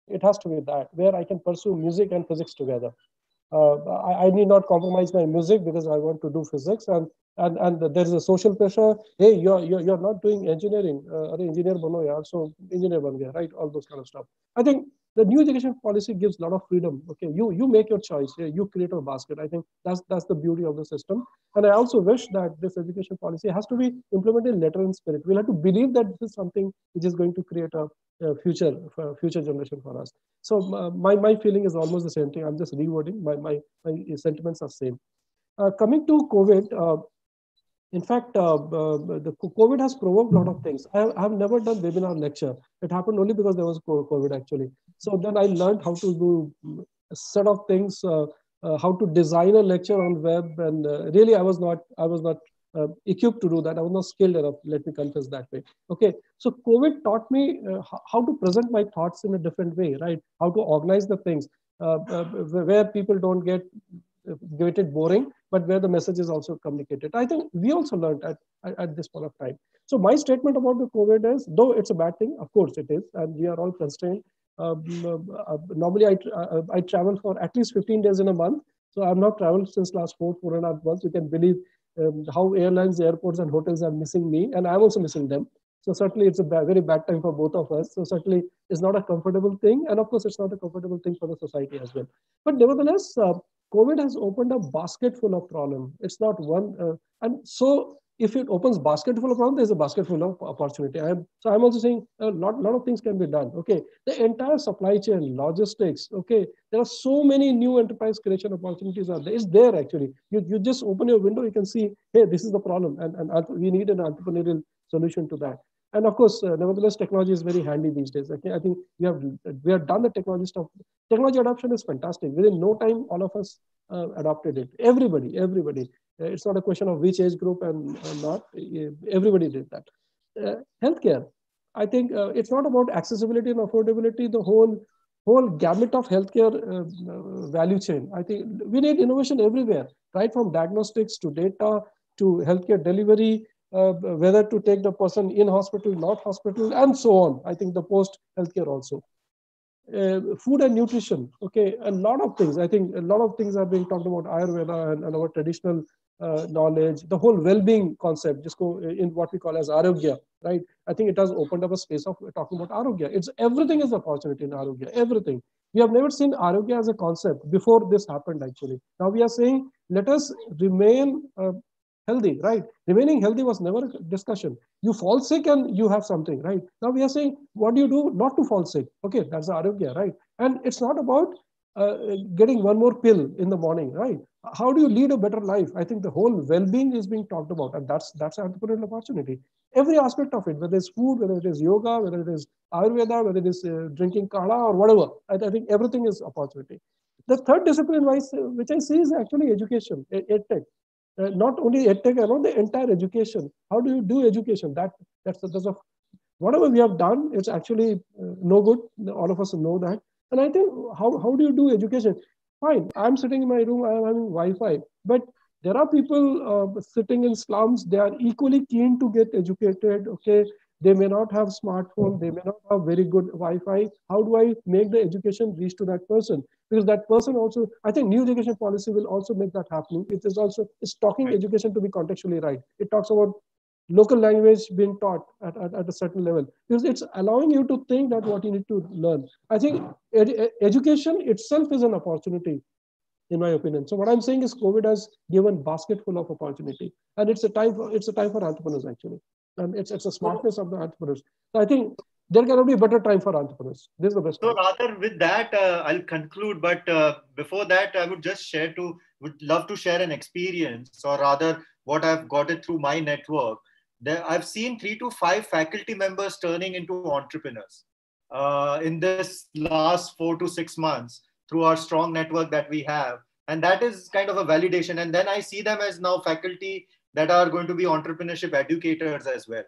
It has to be that, where I can pursue music and physics together. I need not compromise my music because I want to do physics, and there's a social pressure. Hey, you're not doing engineering. Engineer bano yaar, so engineer ban gaya, right? All those kind of stuff. I think the new education policy gives a lot of freedom. Okay, you make your choice. You create a basket. I think that's the beauty of the system. And I also wish that this education policy has to be implemented in letter and spirit. We'll have to believe that this is something which is going to create a future generation for us. So my feeling is almost the same thing. I'm just rewording. My sentiments are same. Coming to COVID. In fact, the COVID has provoked a lot of things. I have never done webinar lecture. It happened only because there was COVID actually. So then I learned how to do a set of things, how to design a lecture on web, and really I was not equipped to do that. I was not skilled enough. Let me confess that way. Okay, so COVID taught me how to present my thoughts in a different way, right? How to organize the things where people don't get it boring, but where the message is also communicated. I think we also learned at this point of time. So my statement about the COVID is, though it's a bad thing, of course it is, and we are all constrained. Normally I travel for at least 15 days in a month. So I've not traveled since last 4.5 months. You can believe how airlines, airports, and hotels are missing me, and I'm also missing them. So certainly it's a very bad time for both of us. So certainly it's not a comfortable thing. And of course, it's not a comfortable thing for the society as well. But nevertheless, COVID has opened a basket full of problems. It's not one. And so if it opens basket full of problems, there's a basket full of opportunity. I'm also saying a lot of things can be done. Okay, the entire supply chain, logistics. Okay, there are so many new enterprise creation opportunities out there. It's there actually. You just open your window, you can see, hey, this is the problem, and we need an entrepreneurial solution to that. And of course, nevertheless, technology is very handy these days. I think we have done the technology stuff. Technology adoption is fantastic. Within no time, all of us adopted it. Everybody. It's not a question of which age group and not. Everybody did that. Healthcare, I think it's not about accessibility and affordability. The whole gamut of healthcare value chain. I think we need innovation everywhere, right from diagnostics to data to healthcare delivery, whether to take the person in hospital, not hospital, and so on. I think the post healthcare also. Food and nutrition, okay, a lot of things. I think a lot of things are being talked about Ayurveda and our traditional knowledge, the whole well-being concept, just go in what we call as Arogya, right? I think it has opened up a space of talking about Arogya. It's everything is opportunity in Arogya, everything. We have never seen Arogya as a concept before this happened actually. Now we are saying, let us remain healthy, right? Remaining healthy was never a discussion. You fall sick and you have something, right? Now we are saying, what do you do not to fall sick? Okay, that's Arogya, right? And it's not about getting one more pill in the morning, right? How do you lead a better life? I think the whole well-being is being talked about, and that's entrepreneurial opportunity. Every aspect of it, whether it's food, whether it is yoga, whether it is Ayurveda, whether it is drinking kala or whatever. I think everything is opportunity. The third discipline which I see is actually education, EdTech. Not only EdTech, around the entire education. How do you do education? That's whatever we have done, it's actually no good. All of us know that. And I think, how do you do education? Fine, I'm sitting in my room, I'm having Wi-Fi, but there are people sitting in slums. They are equally keen to get educated. Okay, they may not have smartphone, they may not have very good Wi-Fi. How do I make the education reach to that person? Because that person also, I think new education policy will also make that happening. It is also, it's talking education to be contextually right. It talks about local language being taught at a certain level, because it's allowing you to think that what you need to learn. I think education itself is an opportunity, in my opinion. So what I'm saying is COVID has given basket full of opportunity, and it's a time for entrepreneurs actually. And it's a smartness of the entrepreneurs. So I think there cannot be a better time for entrepreneurs. This is the best time. So rather with that, I'll conclude. But before that, I would just would love to share an experience, or rather what I've got it through my network. I've seen 3 to 5 faculty members turning into entrepreneurs in this last 4 to 6 months through our strong network that we have. And that is kind of a validation. And then I see them as now faculty that are going to be entrepreneurship educators as well.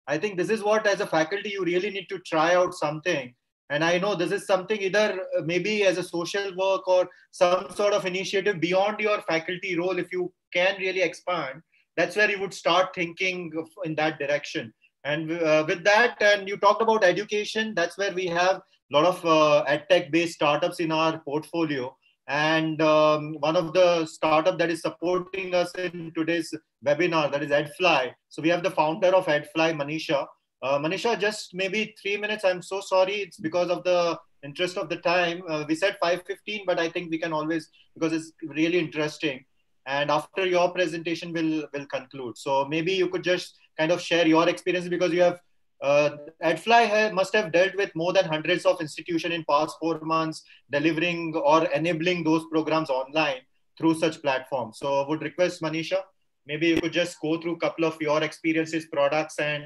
I think this is what, as a faculty, you really need to try out something. And I know this is something either maybe as a social work or some sort of initiative beyond your faculty role. If you can really expand, that's where you would start thinking in that direction. And with that, and you talked about education, that's where we have a lot of EdTech based startups in our portfolio. And one of the startup that is supporting us in today's webinar, that is EdFly. So we have the founder of EdFly, Manisha. Manisha, just maybe 3 minutes. I'm so sorry. It's because of the interest of the time. We said 5:15, but I think we can always, because it's really interesting. And after your presentation, we'll conclude. So maybe you could just kind of share your experience, because you have EdFly must have dealt with more than hundreds of institutions in past 4 months, delivering or enabling those programs online through such platforms. So I would request Manisha, maybe you could just go through a couple of your experiences, products, and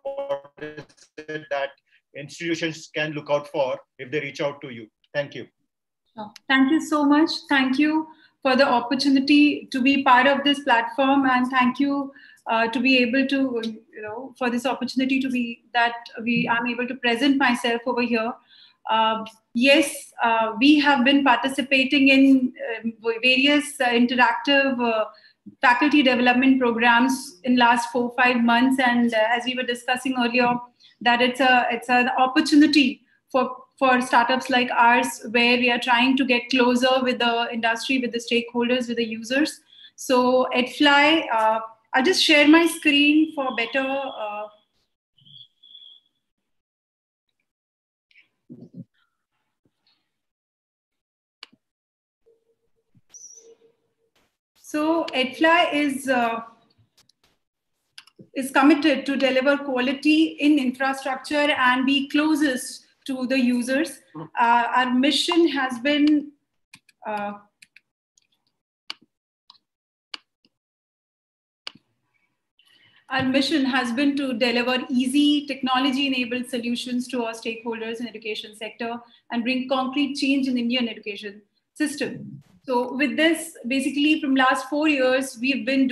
what is it that institutions can look out for if they reach out to you. Thank you. Thank you so much. Thank you for the opportunity to be part of this platform, and thank you to be able to, for this opportunity I'm able to present myself over here. Yes, we have been participating in various interactive faculty development programs in last 4 or 5 months, and as we were discussing earlier, that it's an opportunity for startups like ours, where we are trying to get closer with the industry, with the stakeholders, with the users. So EdFly, I'll just share my screen for better. So EdFly is committed to deliver quality in infrastructure and be closest to the users. Our mission has been to deliver easy technology-enabled solutions to our stakeholders in the education sector and bring concrete change in the Indian education system. So with this, basically from last 4 years, we've been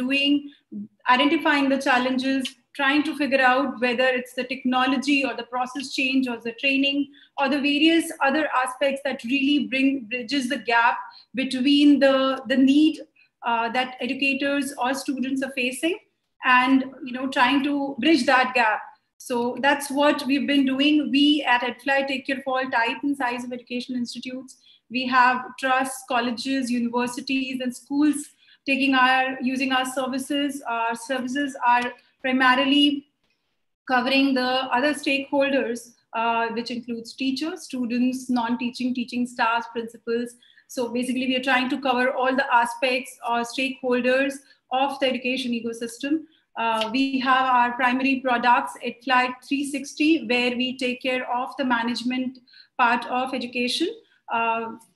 identifying the challenges, trying to figure out whether it's the technology or the process change or the training or the various other aspects that really bridges the gap between the need that educators or students are facing, and trying to bridge that gap. So that's what we've been doing. We at EdFly take care of all type and size of educational institutes. We have trusts, colleges, universities, and schools using our services. Our services are primarily covering the other stakeholders, which includes teachers, students, non-teaching, teaching staff, principals. So basically, we are trying to cover all the aspects or stakeholders of the education ecosystem. We have our primary products at EdFly 360, where we take care of the management part of education.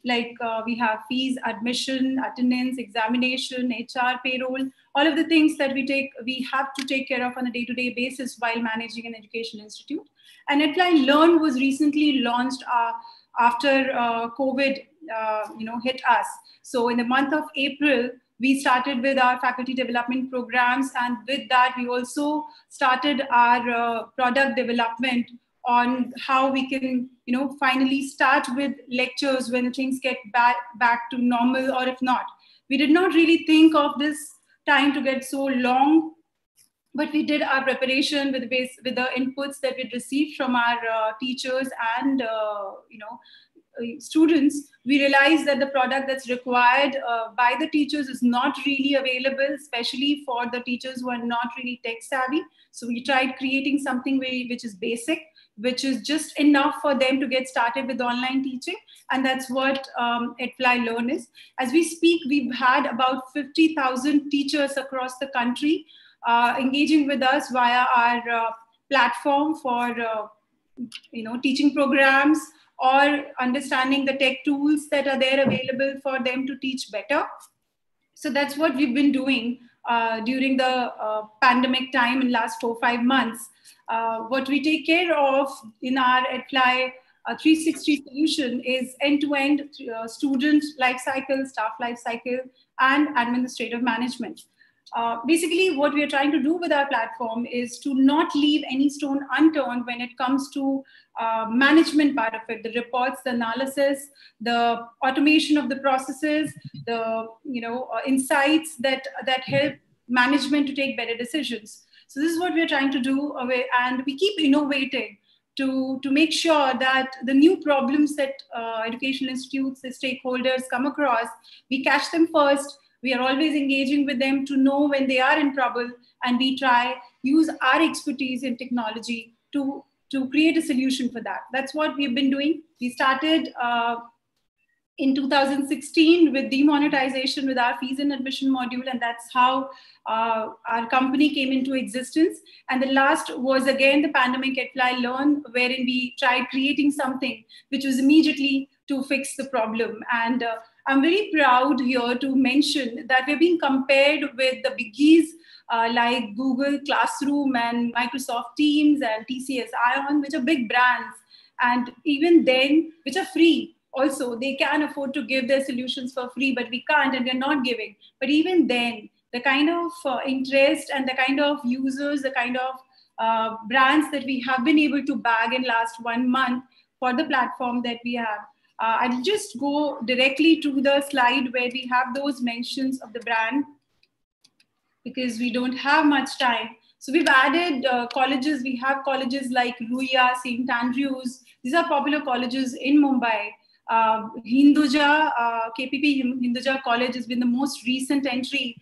We have fees, admission, attendance, examination, HR, payroll, all of the things that we have to take care of on a day-to-day basis while managing an education institute. And EdFly Learn was recently launched after COVID hit us. So in the month of April, we started with our faculty development programs, and with that, we also started our product development on how we can, finally start with lectures when things get back to normal, or if not. We did not really think of this time to get so long, but we did our preparation with the inputs that we received from our teachers and, students. We realized that the product that's required by the teachers is not really available, especially for the teachers who are not really tech savvy. So we tried creating something which is basic, which is just enough for them to get started with online teaching. And that's what EdFly Learn is. As we speak, we've had about 50,000 teachers across the country engaging with us via our platform for teaching programs, or understanding the tech tools that are there available for them to teach better. So that's what we've been doing during the pandemic time in last 4-5 months. What we take care of in our EdFly 360 solution is end-to-end student lifecycle, staff lifecycle, and administrative management. Basically, what we are trying to do with our platform is to not leave any stone unturned when it comes to management part of it, the reports, the analysis, the automation of the processes, the insights that help management to take better decisions. So this is what we're trying to do, and we keep innovating to make sure that the new problems that educational institutes, the stakeholders come across, we catch them first. We are always engaging with them to know when they are in trouble, and we use our expertise in technology to create a solution for that. That's what we've been doing. We started in 2016 with demonetization with our fees and admission module, and that's how our company came into existence. And the last was again the pandemic EdFly Learn, wherein we tried creating something which was immediately to fix the problem. And I'm very proud here to mention that we're being compared with the biggies like Google Classroom and Microsoft Teams and TCS Ion, which are big brands. And even then, which are free. Also, they can afford to give their solutions for free, but we can't, and we're not giving. But even then, the kind of interest and the kind of users, the kind of brands that we have been able to bag in last 1 month for the platform that we have. I'll just go directly to the slide where we have those mentions of the brand, because we don't have much time. So we've added colleges. We have colleges like Ruia, St. Andrews. These are popular colleges in Mumbai. Hinduja, KPP Hinduja College has been the most recent entry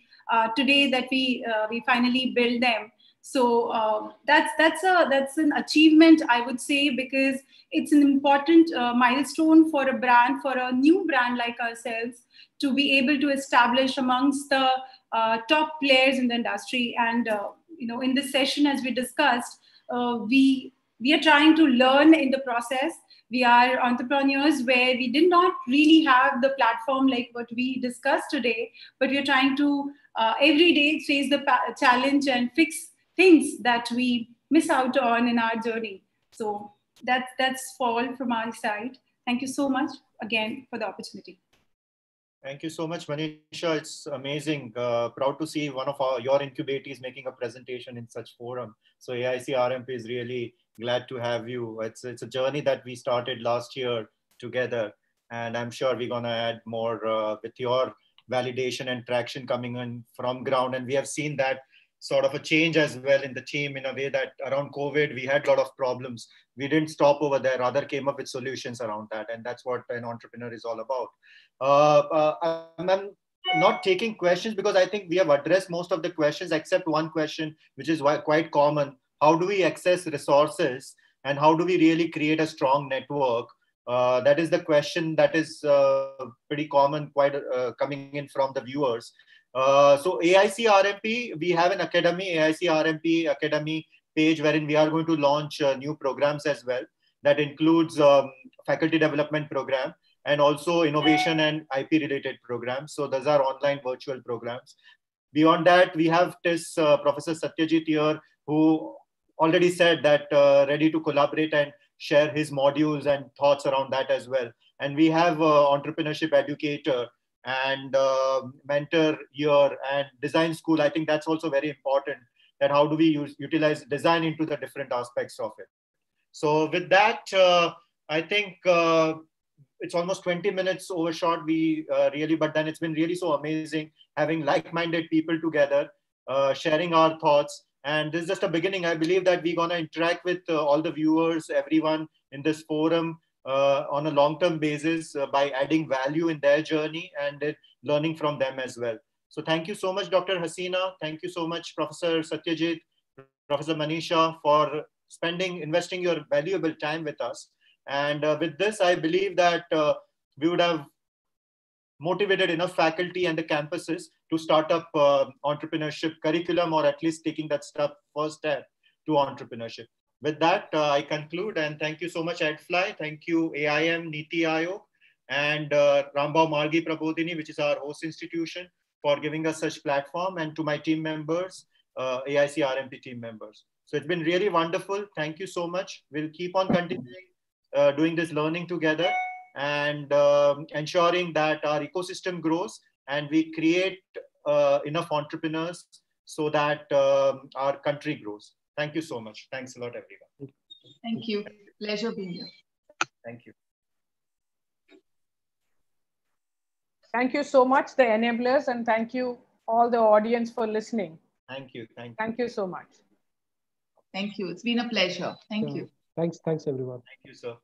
today that we finally built them. So that's an achievement, I would say, because it's an important milestone for a brand, for a new brand like ourselves, to be able to establish amongst the top players in the industry. And in this session, as we discussed, we are trying to learn in the process. We are entrepreneurs where we did not really have the platform like what we discussed today, but we are trying to every day face the challenge and fix things that we miss out on in our journey. So that's all from our side. Thank you so much again for the opportunity. Thank you so much, Manisha. It's amazing. Proud to see one of your incubatees making a presentation in such forum. So AIC RMP is really glad to have you. It's a journey that we started last year together. And I'm sure we're going to add more with your validation and traction coming in from ground. And we have seen that sort of a change as well in the team in a way that around COVID, we had a lot of problems. We didn't stop over there, rather came up with solutions around that. And that's what an entrepreneur is all about. I'm not taking questions because I think we have addressed most of the questions except one question, which is quite common. How do we access resources and how do we really create a strong network? That is the question that is pretty common, quite coming in from the viewers. So AIC RMP, we have an academy, AIC RMP Academy page, wherein we are going to launch new programs as well. That includes faculty development program and also innovation and IP related programs. So those are online virtual programs. Beyond that, we have this Professor Satyajit here, who already said that ready to collaborate and share his modules and thoughts around that as well. And we have entrepreneurship educator and mentor here and design school. I think that's also very important, that how do we utilize design into the different aspects of it. So with that, I think it's almost 20 minutes overshot. We really, but then it's been really so amazing having like-minded people together, sharing our thoughts. And this is just a beginning. I believe that we're going to interact with all the viewers, everyone in this forum on a long-term basis by adding value in their journey and learning from them as well. So thank you so much, Dr. Hasina. Thank you so much, Professor Satyajit, Professor Manisha, for investing your valuable time with us. And with this, I believe that we would have motivated enough faculty and the campuses to start up entrepreneurship curriculum, or at least taking that first step to entrepreneurship. With that, I conclude, and thank you so much, EdFly. Thank you, AIM, Niti Aayog, and Rambau Margi Prabodhini, which is our host institution, for giving us such platform, and to my team members, AIC RMP team members. So it's been really wonderful. Thank you so much. We'll keep on continuing doing this learning together and ensuring that our ecosystem grows and we create enough entrepreneurs so that our country grows. Thank you so much. Thanks a lot, everyone. Thank you. Pleasure being here. Thank you. Thank you so much, the enablers, and thank you all the audience for listening. Thank you. Thank you. Thank you so much. Thank you. It's been a pleasure. Thank you. Thanks, everyone. Thank you, sir.